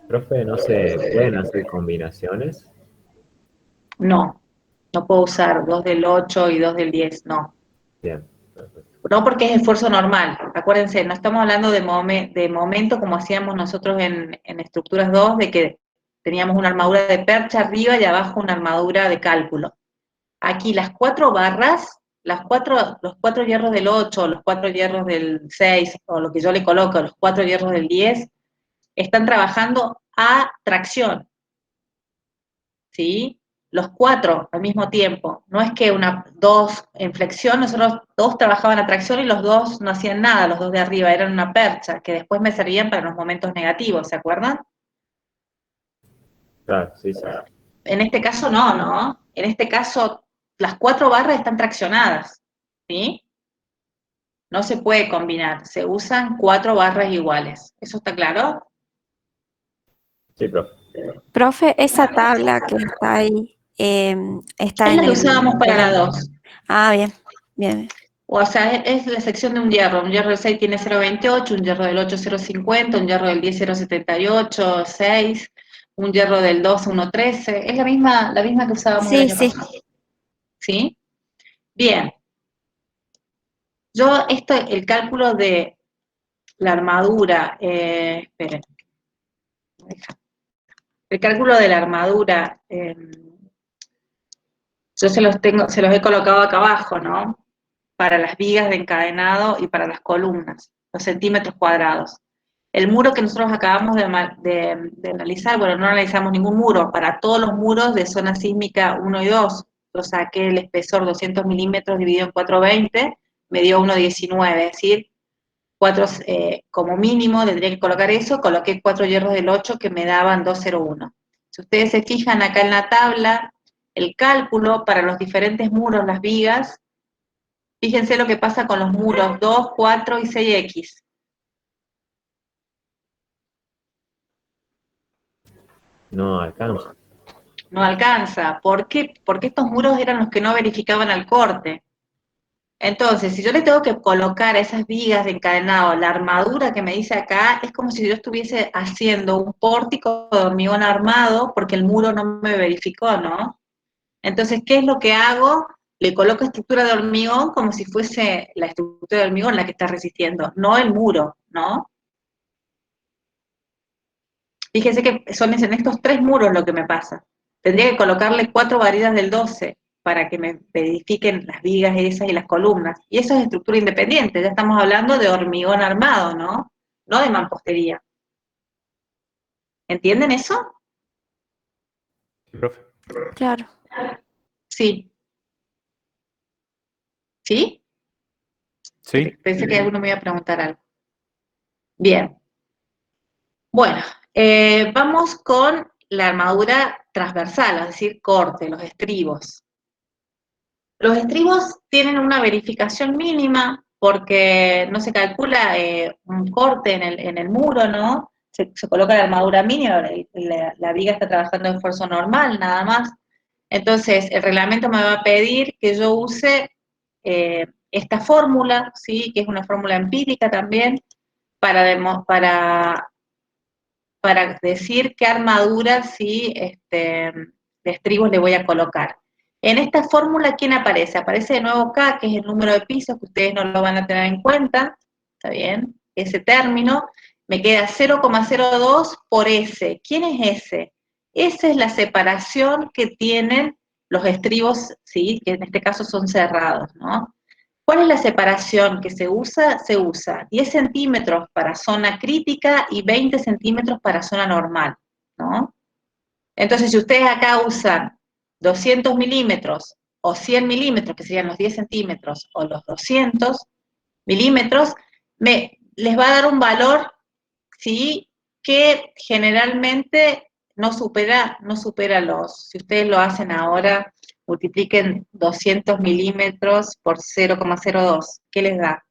Profe, ¿no se pueden hacer combinaciones? No, no puedo usar 2 del 8 y 2 del 10, no. Bien, perfecto. No, porque es esfuerzo normal. Acuérdense, no estamos hablando de momento como hacíamos nosotros en estructuras 2, de que teníamos una armadura de percha arriba y abajo una armadura de cálculo. Aquí las 4 barras, los 4 hierros del 8, los 4 hierros del 6, o lo que yo le coloco, los 4 hierros del 10, están trabajando a tracción, ¿sí? Los 4 al mismo tiempo. No es que dos en flexión, nosotros dos trabajaban a tracción y los dos no hacían nada, los dos de arriba, eran una percha, que después me servían para los momentos negativos, ¿se acuerdan? Claro, sí, sí. En este caso no, ¿no? En este caso las 4 barras están traccionadas, ¿sí? No se puede combinar, se usan 4 barras iguales. ¿Eso está claro? Sí, profe. Profe, esa tabla que está ahí, está Es en la que usábamos para la 2. Ah, bien, bien. O sea, es la sección de un hierro. Un hierro del 6 tiene 0,28, un hierro del 8 0,50, un hierro del 10 0,78, 6, un hierro del 2 1,13. Es la misma que usábamos el Sí, año sí. pasado. ¿Sí? Bien. El cálculo de la armadura, esperen, el cálculo de la armadura, yo se los he colocado acá abajo, ¿no? Para las vigas de encadenado y para las columnas, los centímetros cuadrados. El muro que nosotros acabamos de analizar, bueno, no analizamos ningún muro, para todos los muros de zona sísmica 1 y 2, yo saqué el espesor 200 milímetros dividido en 420, me dio 1,19, es decir, como mínimo tendría que colocar eso, coloqué 4 hierros del 8 que me daban 2,01. Si ustedes se fijan acá en la tabla, el cálculo para los diferentes muros, las vigas, fíjense lo que pasa con los muros 2, 4 y 6X. No alcanza. No alcanza. ¿Por qué? Porque estos muros eran los que no verificaban al corte. Entonces, si yo le tengo que colocar a esas vigas de encadenado la armadura que me dice acá, es como si yo estuviese haciendo un pórtico de hormigón armado porque el muro no me verificó, ¿no? Entonces, ¿qué es lo que hago? Le coloco estructura de hormigón como si fuese la estructura de hormigón la que está resistiendo, no el muro, ¿no? Fíjense que son en estos 3 muros lo que me pasa. Tendría que colocarle 4 variedades del 12 para que me edifiquen las vigas esas y las columnas. Y eso es estructura independiente, ya estamos hablando de hormigón armado, ¿no? No de mampostería. ¿Entienden eso? Sí, profe. Claro. Sí. ¿Sí? Sí. Pensé que alguno me iba a preguntar algo. Bien. Bueno, vamos con la armadura transversal, es decir, corte, los estribos. Los estribos tienen una verificación mínima porque no se calcula un corte en el muro, ¿no? Se coloca la armadura mínima, la viga está trabajando en esfuerzo normal, nada más. Entonces, el reglamento me va a pedir que yo use esta fórmula, ¿sí? Que es una fórmula empírica también, para decir qué armadura, ¿sí? De estribos le voy a colocar. En esta fórmula, ¿quién aparece? Aparece de nuevo K, que es el número de pisos, que ustedes no lo van a tener en cuenta, ¿está bien? Ese término, me queda 0,02 por S. ¿Quién es S? Esa es la separación que tienen los estribos, ¿sí? Que en este caso son cerrados, ¿no? ¿Cuál es la separación que se usa? Se usa 10 centímetros para zona crítica y 20 centímetros para zona normal, ¿no? Entonces, si ustedes acá usan 200 milímetros o 100 milímetros, que serían los 10 centímetros, o los 200 milímetros, les va a dar un valor, ¿sí? Que generalmente no supera si ustedes lo hacen ahora, multipliquen 200 milímetros por 0,02, ¿qué les da?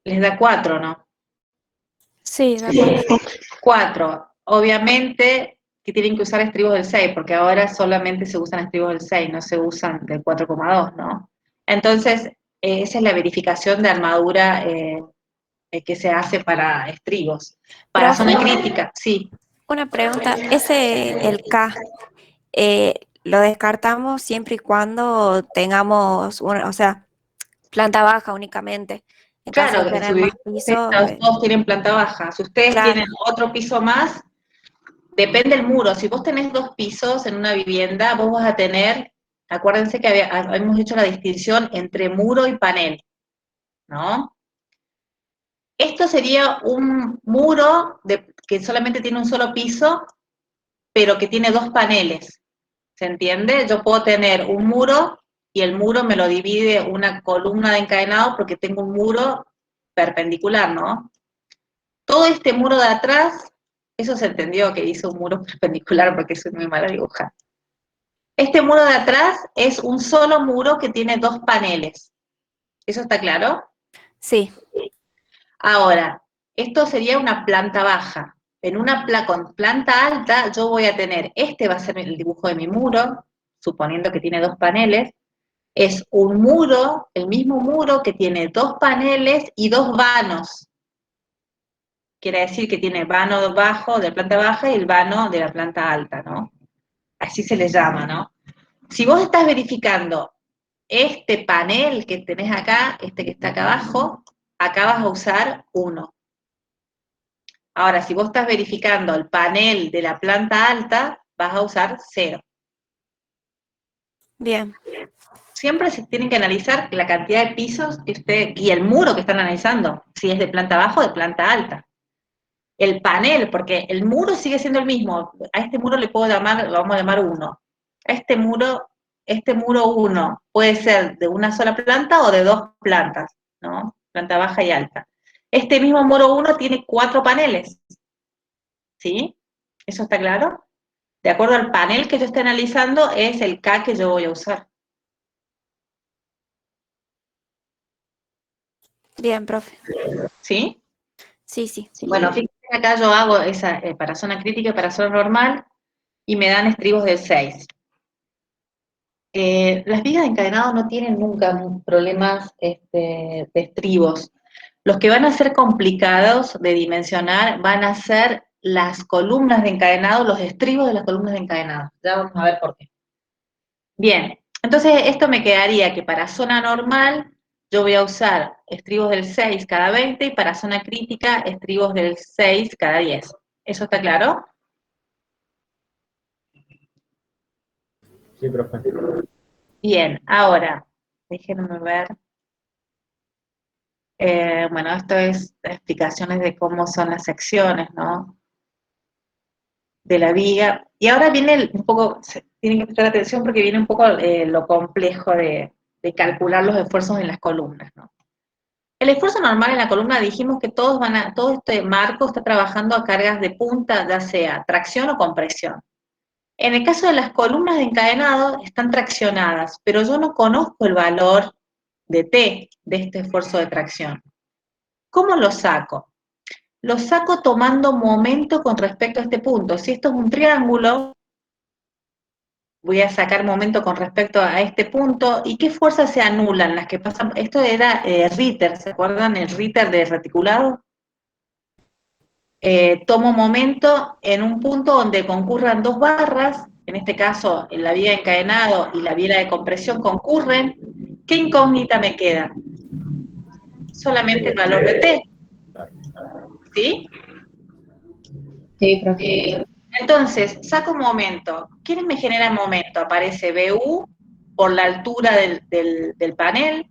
Les da 4, ¿no? Sí, de acuerdo. 4. Obviamente que tienen que usar estribos del 6, porque ahora solamente se usan estribos del 6, no se usan del 4,2, ¿no? Entonces, esa es la verificación de armadura que se hace para estribos. Para Profe, zona crítica, sí. una pregunta. El K, lo descartamos siempre y cuando tengamos una, o sea, planta baja únicamente. En caso de Claro, tener más pisos, todos tienen planta baja. Si ustedes claro, tienen otro piso más, depende del muro. Si vos tenés 2 pisos en una vivienda, vos vas a tener, acuérdense que habíamos hecho la distinción entre muro y panel, ¿no? Esto sería un muro que solamente tiene un solo piso, pero que tiene 2 paneles. ¿Se entiende? Yo puedo tener un muro y el muro me lo divide una columna de encadenado porque tengo un muro perpendicular, ¿no? Todo este muro de atrás, eso se entendió que hizo un muro perpendicular porque soy muy mala dibujando. Este muro de atrás es un solo muro que tiene 2 paneles. ¿Eso está claro? sí, Ahora, esto sería una planta baja. Con planta alta yo voy a tener, este va a ser el dibujo de mi muro, suponiendo que tiene 2 paneles, es un muro, el mismo muro que tiene 2 paneles y 2 vanos. Quiere decir que tiene vano bajo de planta baja y el vano de la planta alta, ¿no? Así se le llama, ¿no? Si vos estás verificando este panel que tenés acá, este que está acá abajo, acá vas a usar 1. Ahora, si vos estás verificando el panel de la planta alta, vas a usar 0. bien, Siempre se tienen que analizar la cantidad de pisos y el muro que están analizando, si es de planta baja o de planta alta. El panel, porque el muro sigue siendo el mismo. A este muro le puedo llamar, lo vamos a llamar 1. A este muro 1 puede ser de una sola planta o de 2 plantas, ¿no? Planta baja y alta. Este mismo muro 1 tiene 4 paneles, ¿sí? ¿Eso está claro? De acuerdo al panel que yo esté analizando, es el K que yo voy a usar. bien, profe. ¿Sí? Sí, sí, Bueno, fíjense que acá yo hago esa para zona crítica y para zona normal, y me dan estribos del 6. Las vigas de encadenado no tienen nunca problemas de estribos. Los que van a ser complicados de dimensionar van a ser las columnas de encadenado, los estribos de las columnas de encadenado. Ya vamos a ver por qué. Bien, entonces esto me quedaría que para zona normal yo voy a usar estribos del 6 cada 20 y para zona crítica estribos del 6 cada 10. ¿Eso está claro? Sí, profe. Bien, ahora, déjenme ver. Bueno, esto es explicaciones de cómo son las secciones, ¿no? De la viga. Y ahora viene un poco, tienen que prestar atención porque viene un poco lo complejo de calcular los esfuerzos en las columnas, ¿no? El esfuerzo normal en la columna dijimos que todo este marco está trabajando a cargas de punta, ya sea tracción o compresión. En el caso de las columnas de encadenado, están traccionadas, pero yo no conozco el valor de T de este esfuerzo de tracción. ¿Cómo lo saco? Lo saco tomando momento con respecto a este punto. Si esto es un triángulo, voy a sacar momento con respecto a este punto. ¿Y qué fuerzas se anulan? Las que pasan. Esto era Ritter, ¿se acuerdan? El Ritter de reticulado. Tomo momento en un punto donde concurran dos barras, en este caso en la vía de encadenado y la vía de compresión concurren. ¿Qué incógnita me queda? Solamente el valor de T, ¿sí? Sí, profe. Entonces, saco un momento. ¿Quiénes me generan momento? Aparece BU por la altura del panel,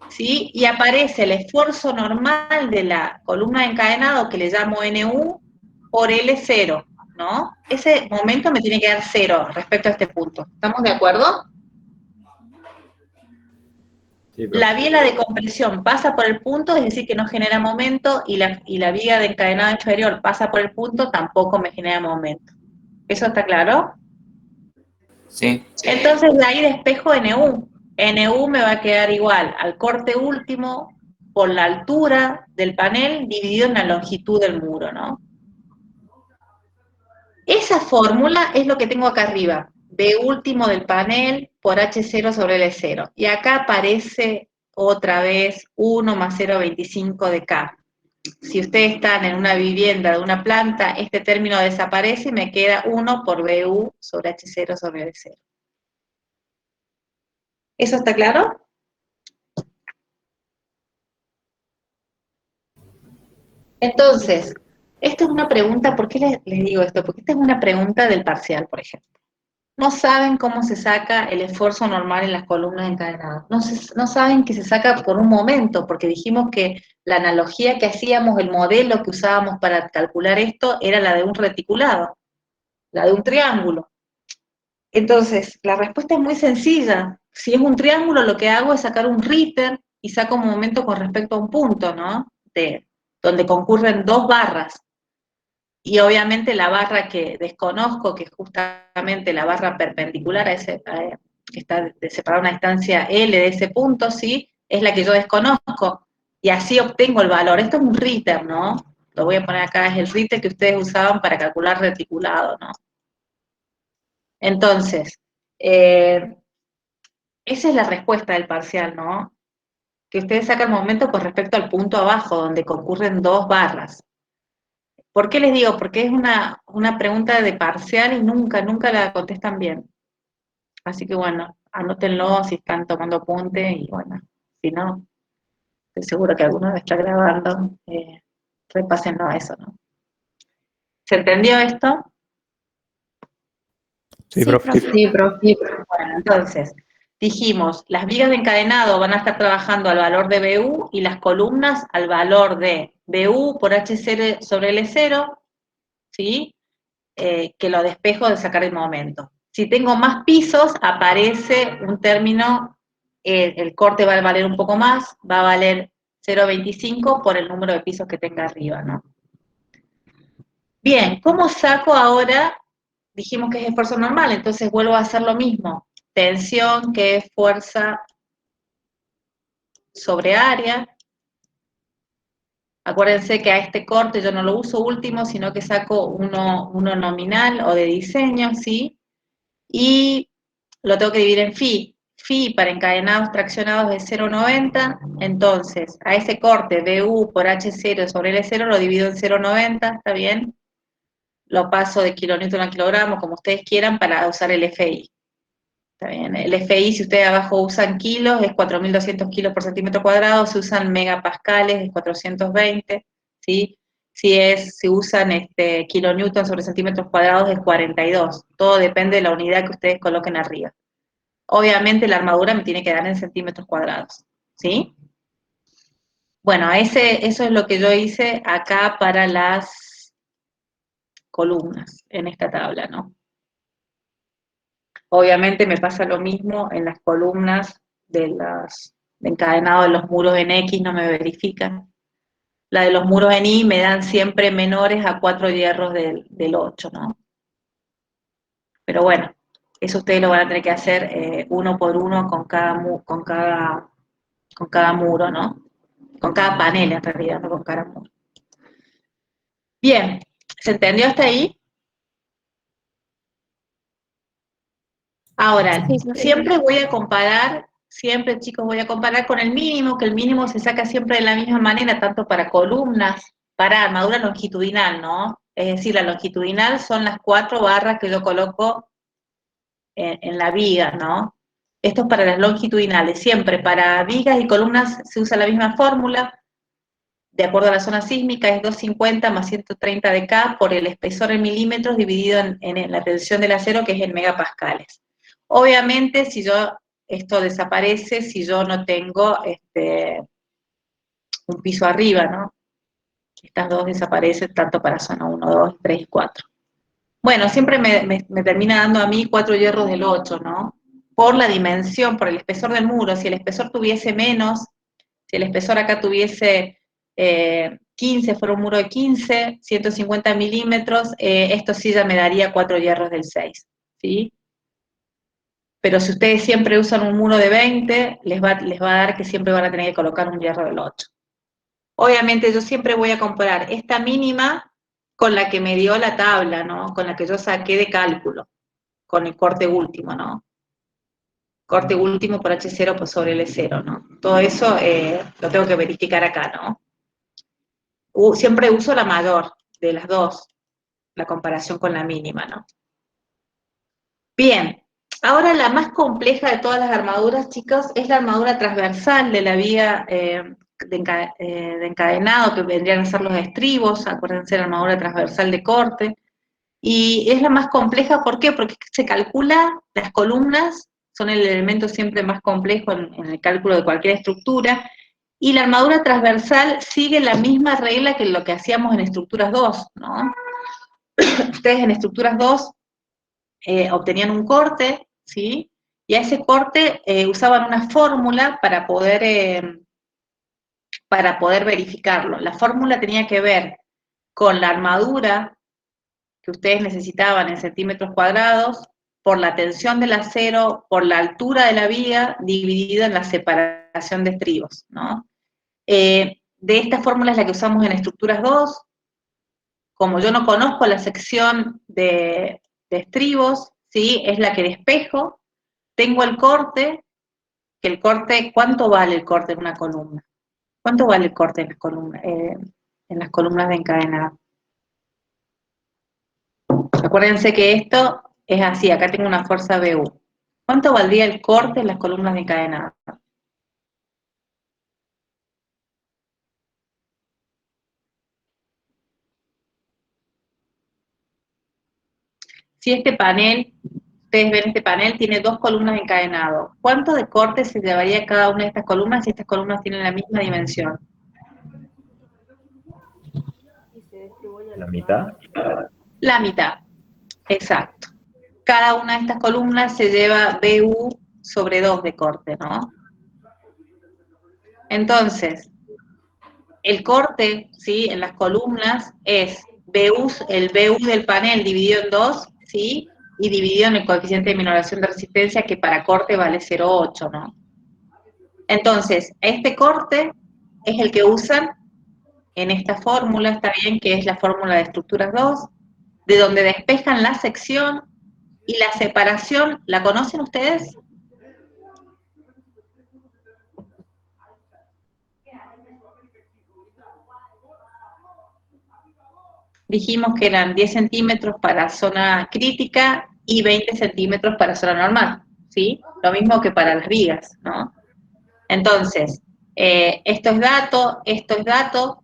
¿sí? Y aparece el esfuerzo normal de la columna de encadenado, que le llamo NU, por L0, ¿no? Ese momento me tiene que dar 0 respecto a este punto. ¿Estamos de acuerdo? Sí, La profe. viga de compresión pasa por el punto, es decir, que no genera momento, y la viga de encadenado inferior pasa por el punto, tampoco me genera momento. ¿Eso está claro? Sí. Entonces de ahí despejo NU. NU me va a quedar igual al corte último por la altura del panel dividido en la longitud del muro, ¿no? Esa fórmula es lo que tengo acá arriba. B último del panel por H0 sobre L0. Y acá aparece otra vez 1 más 0,25 de K. Si ustedes están en una vivienda de una planta, este término desaparece y me queda 1 por BU sobre H0 sobre L0. ¿Eso está claro? Entonces, esto es una pregunta, ¿por qué les digo esto? Porque esta es una pregunta del parcial, por ejemplo. No saben cómo se saca el esfuerzo normal en las columnas encadenadas. No saben que se saca por un momento, porque dijimos que la analogía que hacíamos, el modelo que usábamos para calcular esto, era la de un reticulado, la de un triángulo. Entonces, la respuesta es muy sencilla. Si es un triángulo, lo que hago es sacar un Ritter y saco un momento con respecto a un punto, ¿no? Donde concurren dos barras. Y obviamente la barra que desconozco, que es justamente la barra perpendicular que está separada una distancia L de ese punto, ¿sí? Es la que yo desconozco. Y así obtengo el valor. Esto es un Ritter, ¿no? Lo voy a poner acá, es el Ritter que ustedes usaban para calcular reticulado, ¿no? Entonces, esa es la respuesta del parcial, ¿no? Que ustedes sacan momento con respecto al punto abajo, donde concurren dos barras. ¿Por qué les digo? Porque es una pregunta de parcial y nunca la contestan bien. Así que bueno, anótenlo si están tomando apunte y bueno, si no, estoy seguro que alguno está grabando, repásenlo a eso, ¿no? ¿Se entendió esto? Sí, profe. Sí, profe. Bueno, entonces, dijimos, las vigas de encadenado van a estar trabajando al valor de BU y las columnas al valor de BU por H0 sobre L0, ¿sí? Que lo despejo de sacar el momento. Si tengo más pisos, aparece un término, el corte va a valer un poco más, va a valer 0,25 por el número de pisos que tenga arriba, ¿no? Bien, ¿cómo saco ahora? Dijimos que es esfuerzo normal, entonces vuelvo a hacer lo mismo. Tensión, que es fuerza sobre área. Acuérdense que a este corte yo no lo uso último, sino que saco uno nominal o de diseño, ¿sí? Y lo tengo que dividir en phi. Phi para encadenados traccionados es 0,90, entonces a ese corte BU por H0 sobre L0 lo divido en 0,90, ¿está bien? Lo paso de kilonewton a kilogramo, como ustedes quieran, para usar el FI. ¿Está bien? El FI, si ustedes abajo usan kilos, es 4.200 kilos por centímetro cuadrado, si usan megapascales, es 420, ¿sí? si usan kilonewton sobre centímetros cuadrados es 42. Todo depende de la unidad que ustedes coloquen arriba. Obviamente la armadura me tiene que dar en centímetros cuadrados, ¿sí? Bueno, eso es lo que yo hice acá para las columnas en esta tabla, ¿no? Obviamente me pasa lo mismo en las columnas de encadenado de los muros en X, no me verifican. La de los muros en Y me dan siempre menores a 4 hierros del 8, ¿no? Pero bueno, eso ustedes lo van a tener que hacer uno por uno con cada muro, ¿no? Con cada panel en realidad, no con cada muro. Bien, ¿se entendió hasta ahí? Ahora, Sí, profe. siempre voy a comparar, siempre chicos voy a comparar con el mínimo, que el mínimo se saca siempre de la misma manera, tanto para columnas, para armadura longitudinal, ¿no? Es decir, la longitudinal son las 4 barras que yo coloco en la viga, ¿no? Esto es para las longitudinales, siempre para vigas y columnas se usa la misma fórmula, de acuerdo a la zona sísmica, es 250 más 130 de K por el espesor en milímetros dividido en la tensión del acero, que es en megapascales. Obviamente, si esto desaparece si yo no tengo un piso arriba, ¿no? Estas dos desaparecen tanto para zona 1, 2, 3 y 4. Bueno, siempre me termina dando a mí 4 hierros del 8, ¿no? Por la dimensión, por el espesor del muro. Si el espesor tuviese menos, si el espesor acá tuviese 15, fuera un muro de 15, 150 milímetros, esto sí ya me daría 4 hierros del 6, ¿sí? Pero si ustedes siempre usan un muro de 20, les va a dar que siempre van a tener que colocar un hierro del 8. Obviamente yo siempre voy a comparar esta mínima con la que me dio la tabla, ¿no? Con la que yo saqué de cálculo, con el corte último, ¿no? Corte último por H0 por sobre L0, ¿no? Todo eso lo tengo que verificar acá, ¿no? Siempre uso la mayor de las dos, la comparación con la mínima, ¿no? Bien, ahora la más compleja de todas las armaduras, chicos, es la armadura transversal de la viga de encadenado, que vendrían a ser los estribos, acuérdense, la armadura transversal de corte, y es la más compleja, ¿por qué? Porque se calcula, las columnas son el elemento siempre más complejo en el cálculo de cualquier estructura, y la armadura transversal sigue la misma regla que lo que hacíamos en estructuras 2, ¿no? Ustedes en estructuras 2 obtenían un corte, ¿sí? Y a ese corte usaban una fórmula para poder verificarlo. La fórmula tenía que ver con la armadura que ustedes necesitaban en centímetros cuadrados, por la tensión del acero, por la altura de la viga, dividido en la separación de estribos, ¿no? De esta fórmula es la que usamos en estructuras 2. Como yo no conozco la sección de estribos, ¿sí? Es la que despejo. Tengo el corte, ¿cuánto vale el corte en una columna? ¿Cuánto vale el corte en las columnas de encadenado? Acuérdense que esto es así, acá tengo una fuerza BU. ¿Cuánto valdría el corte en las columnas de encadenado? Si este panel, ustedes ven este panel, tiene 2 columnas de encadenado. ¿Cuánto de corte se llevaría cada una de estas columnas si estas columnas tienen la misma dimensión? ¿La mitad? La mitad, exacto. Cada una de estas columnas se lleva BU sobre 2 de corte, ¿no? Entonces, el corte, ¿sí? En las columnas es el BU del panel dividido en 2, ¿sí? Y dividido en el coeficiente de minoración de resistencia, que para corte vale 0,8, ¿no? Entonces, este corte es el que usan en esta fórmula, está bien, que es la fórmula de estructuras 2, de donde despejan la sección y la separación. ¿La conocen ustedes? Dijimos que eran 10 centímetros para zona crítica y 20 centímetros para zona normal, ¿sí? Lo mismo que para las vigas, ¿no? Entonces, esto es dato,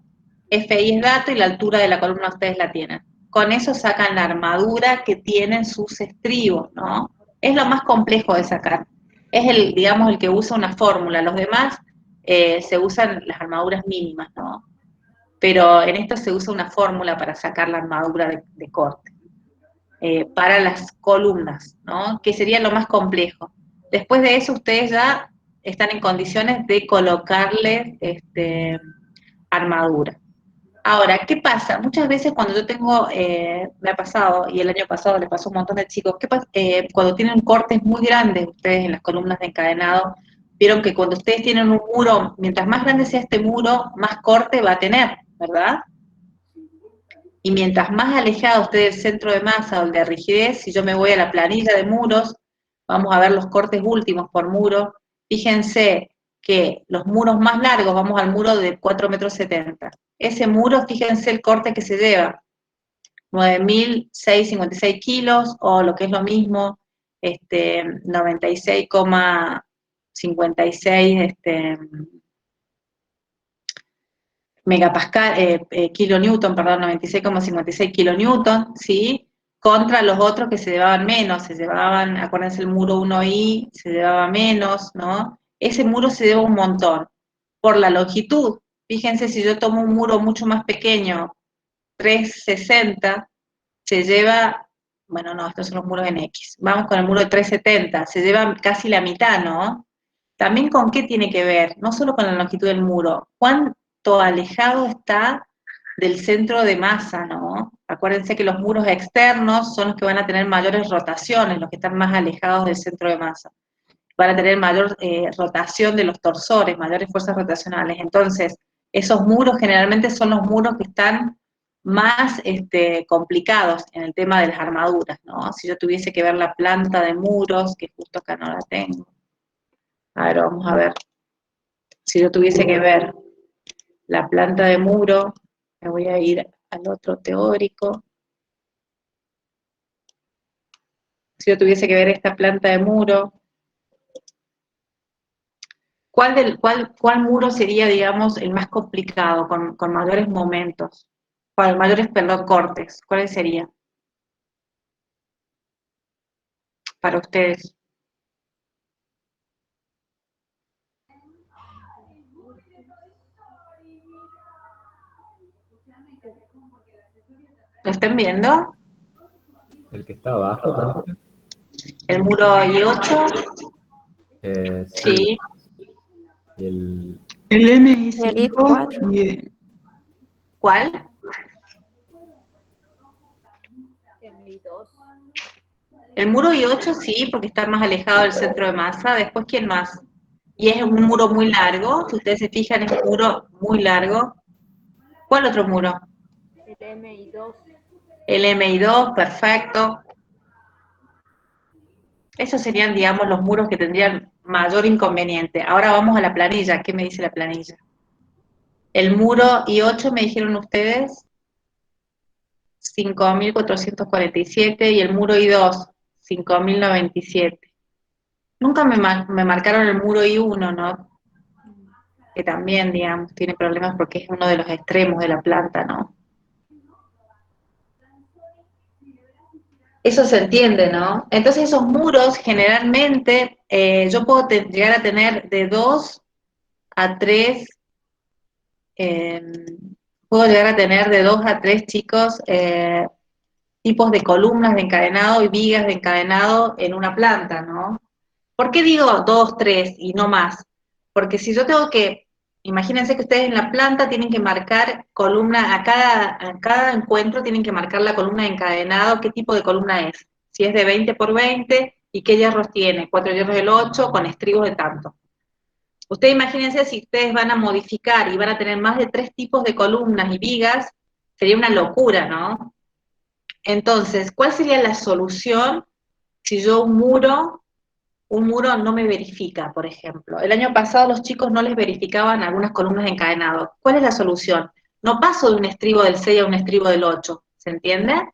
FI es dato y la altura de la columna ustedes la tienen. Con eso sacan la armadura que tienen sus estribos, ¿no? Es lo más complejo de sacar. Es el, digamos, el que usa una fórmula. Los demás se usan las armaduras mínimas, ¿no? Pero en esto se usa una fórmula para sacar la armadura de corte. Para las columnas, ¿no? Que sería lo más complejo. Después de eso, ustedes ya están en condiciones de colocarle armadura. Ahora, ¿qué pasa? Muchas veces cuando yo tengo, me ha pasado, y el año pasado le pasó a un montón de chicos, ¿qué pasa? Cuando tienen cortes muy grandes ustedes en las columnas de encadenado, vieron que cuando ustedes tienen un muro, mientras más grande sea este muro, más corte va a tener, ¿verdad? Y mientras más alejado esté del centro de masa o el de rigidez, si yo me voy a la planilla de muros, vamos a ver los cortes últimos por muro. Fíjense que los muros más largos, vamos al muro de 4,70 metros. Ese muro, fíjense el corte que se lleva, 9.656 kilos, o lo que es lo mismo, 96,56 megapascal, kilonewton, perdón, 96,56 kilonewton, ¿sí? Contra los otros que se llevaban menos, se llevaban, acuérdense el muro 1i, se llevaba menos, ¿no? Ese muro se lleva un montón. Por la longitud, fíjense si yo tomo un muro mucho más pequeño, 360, se lleva, bueno, no, estos son los muros en X. Vamos con el muro de 370, se lleva casi la mitad, ¿no? También con qué tiene que ver, no solo con la longitud del muro, cuánto alejado está del centro de masa, ¿no? Acuérdense que los muros externos son los que van a tener mayores rotaciones, los que están más alejados del centro de masa. Van a tener mayor rotación de los torsores, mayores fuerzas rotacionales. Entonces, esos muros generalmente son los muros que están más complicados en el tema de las armaduras, ¿no? Si yo tuviese que ver la planta de muros, que justo acá no la tengo. A ver, vamos a ver. Si yo tuviese que ver la planta de muro, me voy a ir al otro teórico. Si yo tuviese que ver esta planta de muro, ¿cuál muro sería, digamos, el más complicado, con mayores momentos? Mayores, perdón, cortes. ¿Cuáles serían para ustedes? ¿Lo están viendo? El que está abajo, ¿no? El muro I8, Sí. sí. Y el El El MI5, I4. ¿cuál? El muro I8 sí, porque está más alejado del centro de masa. Después, ¿quién más? Y es un muro muy largo, si ustedes se fijan, es un muro muy largo. ¿Cuál otro muro? El MI2. El MI2, perfecto. Esos serían, digamos, los muros que tendrían mayor inconveniente. Ahora vamos a la planilla. ¿Qué me dice la planilla? El muro I8, me dijeron ustedes, 5.447, y el muro I2, 5.097. Nunca me marcaron el muro I1, ¿no? Que también, digamos, tiene problemas porque es uno de los extremos de la planta, ¿no? Eso se entiende, ¿no? Entonces esos muros generalmente yo puedo llegar a tener de 2 a 3, eh, puedo llegar a tener de 2 a 3 chicos, tipos de columnas de encadenado y vigas de encadenado en una planta, ¿no? ¿Por qué digo 2, 3 y no más? Porque si yo tengo que, imagínense que ustedes en la planta tienen que marcar columna, a cada encuentro tienen que marcar la columna de encadenado, qué tipo de columna es. Si es de 20 por 20 y qué hierros tiene, 4 hierros del 8 con estribos de tanto. Ustedes imagínense si ustedes van a modificar y van a tener más de 3 tipos de columnas y vigas, sería una locura, ¿no? Entonces, ¿cuál sería la solución si yo un muro no me verifica, por ejemplo? El año pasado los chicos no les verificaban algunas columnas de encadenado. ¿Cuál es la solución? No paso de un estribo del 6 a un estribo del 8, ¿se entiende?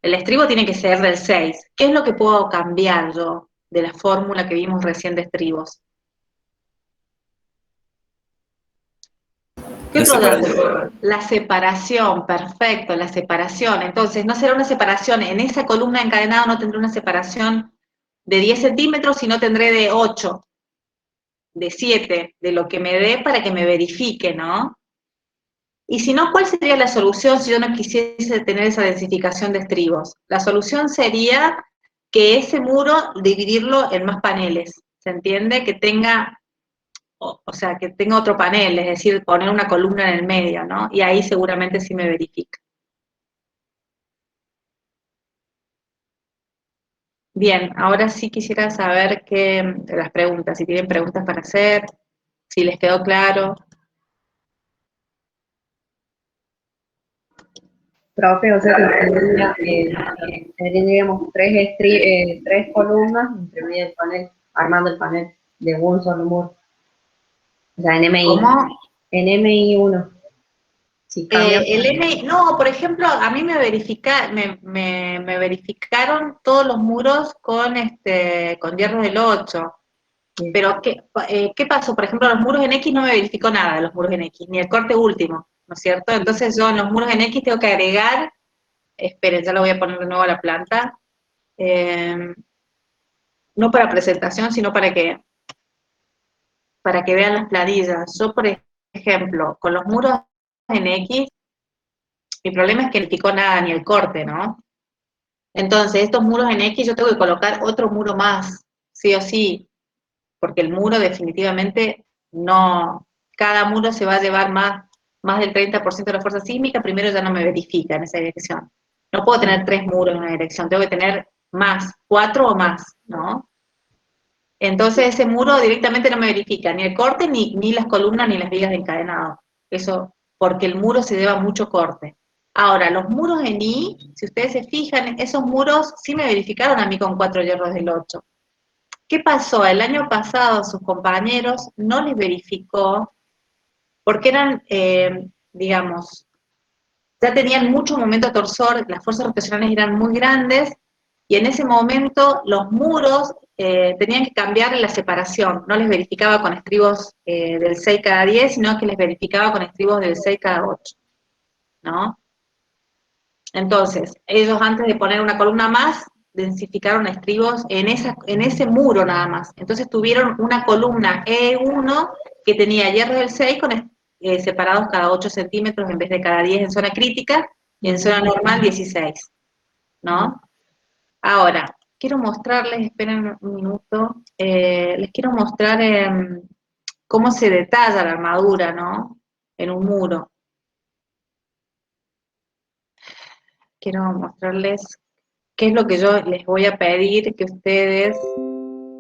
El estribo tiene que ser del 6. ¿Qué es lo que puedo cambiar yo de la fórmula que vimos recién de estribos? ¿Qué La otro separación. dato? La separación, perfecto, la separación. Entonces, no será una separación, en esa columna encadenada no tendré una separación de 10 centímetros, sino tendré de 8, de 7, de lo que me dé para que me verifique, ¿no? Y si no, ¿cuál sería la solución si yo no quisiese tener esa densificación de estribos? La solución sería que ese muro dividirlo en más paneles, ¿se entiende? Que tenga, o sea, que tenga otro panel, es decir, poner una columna en el medio, ¿no? Y ahí seguramente sí me verifica. Bien, ahora sí quisiera saber las preguntas, si tienen preguntas para hacer, si les quedó claro. Profe, o sea que tendríamos tres columnas entre medio del panel, armando el panel de un solo muro. O sea, ¿Cómo? NMI 1. Si cambiamos. No, por ejemplo, a mí me verificaron todos los muros con hierro del 8. Pero, ¿qué pasó? Por ejemplo, los muros en X no me verificó nada de los muros en X, ni el corte último, ¿no es cierto? Entonces yo en los muros en X tengo que agregar, esperen, ya lo voy a poner de nuevo a la planta, no para presentación, sino para que vean las planillas. Yo, por ejemplo, con los muros en X, mi problema es que no verificó nada, ni el corte, ¿no? Entonces, estos muros en X yo tengo que colocar otro muro más, sí o sí, porque el muro definitivamente no, cada muro se va a llevar más del 30% de la fuerza sísmica, primero ya no me verifica en esa dirección. No puedo tener 3 muros en una dirección, tengo que tener más, 4 o más, ¿no? Entonces ese muro directamente no me verifica ni el corte, ni las columnas, ni las vigas de encadenado. Eso, porque el muro se lleva mucho corte. Ahora, los muros en I, si ustedes se fijan, esos muros sí me verificaron a mí con 4 hierros del 8. ¿Qué pasó? El año pasado sus compañeros no les verificó porque eran, digamos, ya tenían mucho momento torsor, las fuerzas rotacionales eran muy grandes y en ese momento los muros tenían que cambiar la separación, no les verificaba con estribos del 6 cada 10, sino que les verificaba con estribos del 6 cada 8, ¿no? Entonces, ellos antes de poner una columna más, densificaron estribos en ese muro nada más. Entonces tuvieron una columna E1 que tenía hierros del 6 separados cada 8 centímetros en vez de cada 10 en zona crítica, y en zona normal 16, ¿no? Ahora, quiero mostrarles, esperen un minuto, les quiero mostrar cómo se detalla la armadura, ¿no? En un muro. Quiero mostrarles qué es lo que yo les voy a pedir que ustedes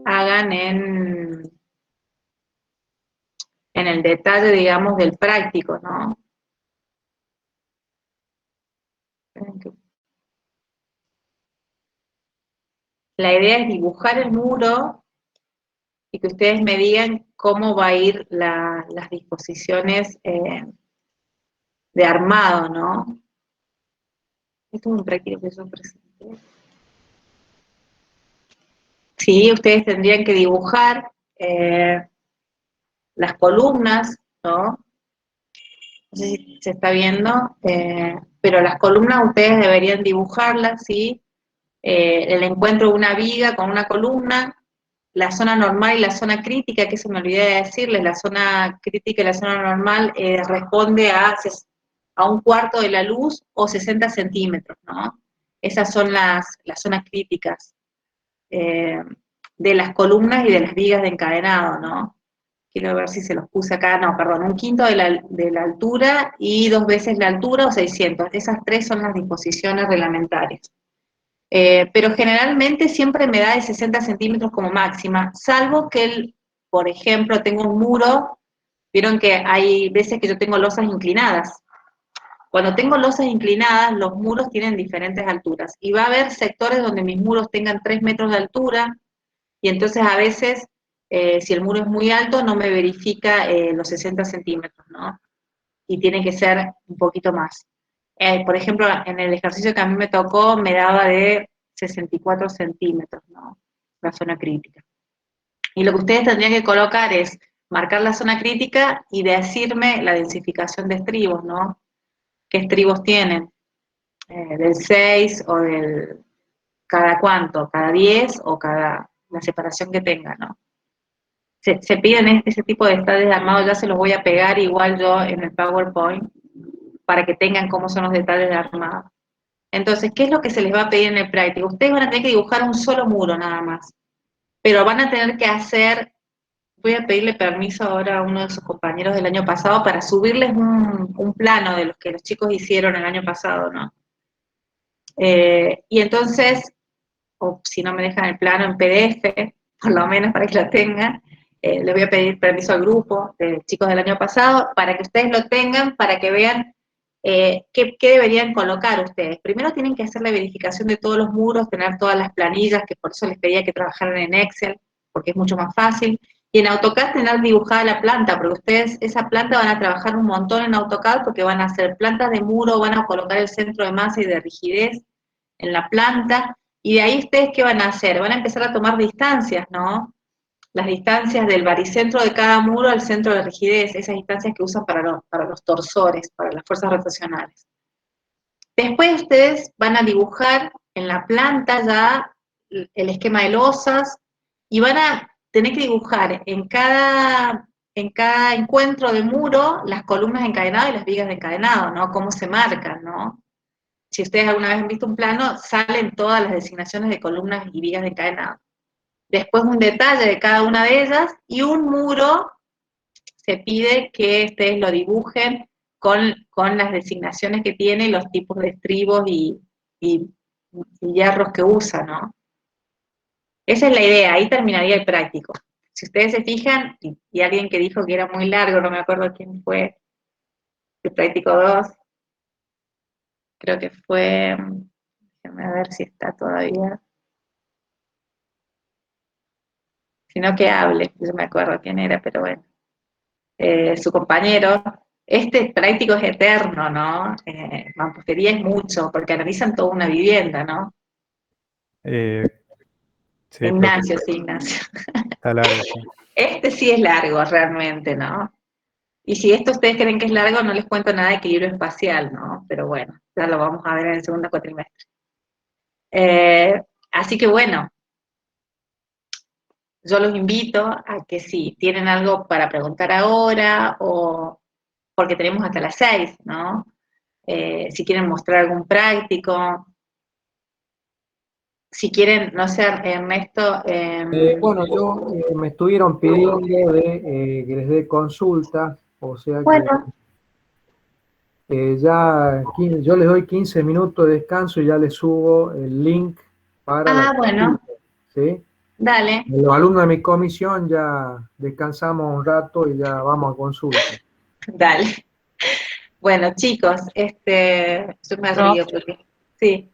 hagan en el detalle, digamos, del práctico, ¿no? La idea es dibujar el muro y que ustedes me digan cómo va a ir las disposiciones de armado, ¿no? Esto es un práctico que yo presenté. Sí, ustedes tendrían que dibujar las columnas, ¿no? No sé si se está viendo, pero las columnas ustedes deberían dibujarlas, ¿sí? El encuentro de una viga con una columna, la zona normal y la zona crítica, que eso me olvidé de decirles, la zona crítica y la zona normal responde a un cuarto de la luz o 60 centímetros, ¿no? Esas son las zonas críticas de las columnas y de las vigas de encadenado, ¿no? Quiero ver si se los puse acá, no, perdón, un quinto de la altura y 2 veces la altura o 600. Esas 3 son las disposiciones reglamentarias. Pero generalmente siempre me da de 60 centímetros como máxima, salvo que, por ejemplo, tengo un muro, vieron que hay veces que yo tengo losas inclinadas. Cuando tengo losas inclinadas, los muros tienen diferentes alturas, y va a haber sectores donde mis muros tengan 3 metros de altura, y entonces a veces, si el muro es muy alto, no me verifica los 60 centímetros, ¿no? Y tiene que ser un poquito más. Por ejemplo, en el ejercicio que a mí me tocó, me daba de 64 centímetros, ¿no? La zona crítica. Y lo que ustedes tendrían que colocar es marcar la zona crítica y decirme la densificación de estribos, ¿no? ¿Qué estribos tienen? Del 6 o del cada cuánto, cada 10 o cada la separación que tenga, ¿no? Se piden ese tipo de detalles de armado, ya se los voy a pegar igual yo en el PowerPoint para que tengan cómo son los detalles de armado. Entonces, ¿qué es lo que se les va a pedir en el práctico? Ustedes van a tener que dibujar un solo muro nada más, pero van a tener que hacer, voy a pedirle permiso ahora a uno de sus compañeros del año pasado para subirles un plano de los que los chicos hicieron el año pasado, ¿no? Y entonces, o si no me dejan el plano en PDF, por lo menos para que lo tengan, les voy a pedir permiso al grupo de chicos del año pasado para que ustedes lo tengan, para que vean qué deberían colocar ustedes. Primero tienen que hacer la verificación de todos los muros, tener todas las planillas, que por eso les pedía que trabajaran en Excel, porque es mucho más fácil. Y en AutoCAD tener dibujada la planta, porque ustedes esa planta van a trabajar un montón en AutoCAD porque van a hacer plantas de muro, van a colocar el centro de masa y de rigidez en la planta, y de ahí ustedes ¿qué van a hacer? Van a empezar a tomar distancias, ¿no? Las distancias del baricentro de cada muro al centro de rigidez, esas distancias que usan para los torsores, para las fuerzas rotacionales. Después ustedes van a dibujar en la planta ya el esquema de losas y van a tener que dibujar en cada encuentro de muro las columnas de encadenado y las vigas de encadenado, ¿no? Cómo se marcan, ¿no? Si ustedes alguna vez han visto un plano, salen todas las designaciones de columnas y vigas de encadenado. Después un detalle de cada una de ellas y un muro se pide que ustedes lo dibujen con las designaciones que tiene, los tipos de estribos y hierros que usa, ¿no? Esa es la idea, ahí terminaría el práctico. Si ustedes se fijan, y alguien que dijo que era muy largo, no me acuerdo quién fue, el práctico 2, creo que fue, déjenme ver si está todavía, sino que hable, yo me acuerdo quién era, pero bueno, su compañero, este práctico es eterno, ¿no? Mampostería es mucho, porque analizan toda una vivienda, ¿no? Sí, Ignacio, sí, Ignacio. está largo, sí. Este sí es largo realmente, ¿no? Y si esto ustedes creen que es largo, no les cuento nada de equilibrio espacial, ¿no? Pero bueno, ya lo vamos a ver en el segundo cuatrimestre. Así que bueno, yo los invito a que si tienen algo para preguntar ahora, o porque tenemos hasta las 6, ¿no? Si quieren mostrar algún práctico, si quieren, no sé, Ernesto. Bueno, yo me estuvieron pidiendo que les dé consultas, o sea que Bueno, yo les doy 15 minutos de descanso y ya les subo el link para la bueno, consulta, ¿sí? dale, Los alumnos de mi comisión ya descansamos un rato y ya vamos a consulta. dale. Bueno, chicos, yo me río porque, sí.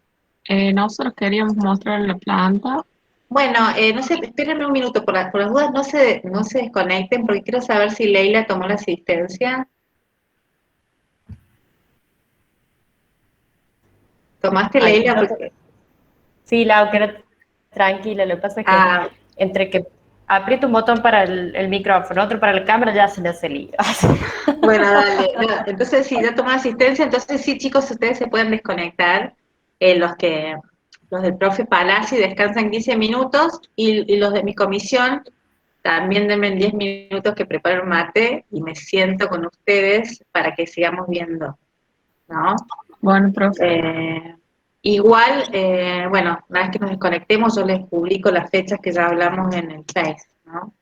Nosotros queríamos mostrar la planta. Bueno, no sé, espérenme un minuto, por las dudas no se desconecten, porque quiero saber si Leila tomó la asistencia. ¿Tomaste, Ay, Leila? no Porque... Sí, Lau, quédate tranquila. Lo que pasa es que entre que aprieto un botón para el micrófono, otro para la cámara, ya se me hace lío. Bueno, dale. No, entonces, si ya tomó asistencia, entonces sí, chicos, ustedes se pueden desconectar. Los del profe Palazzi descansan 15 minutos y los de mi comisión también denme 10 minutos que preparo el mate y me siento con ustedes para que sigamos viendo, ¿no? Bueno, profe. Igual, bueno, una vez que nos desconectemos, yo les publico las fechas que ya hablamos en el Face, ¿no?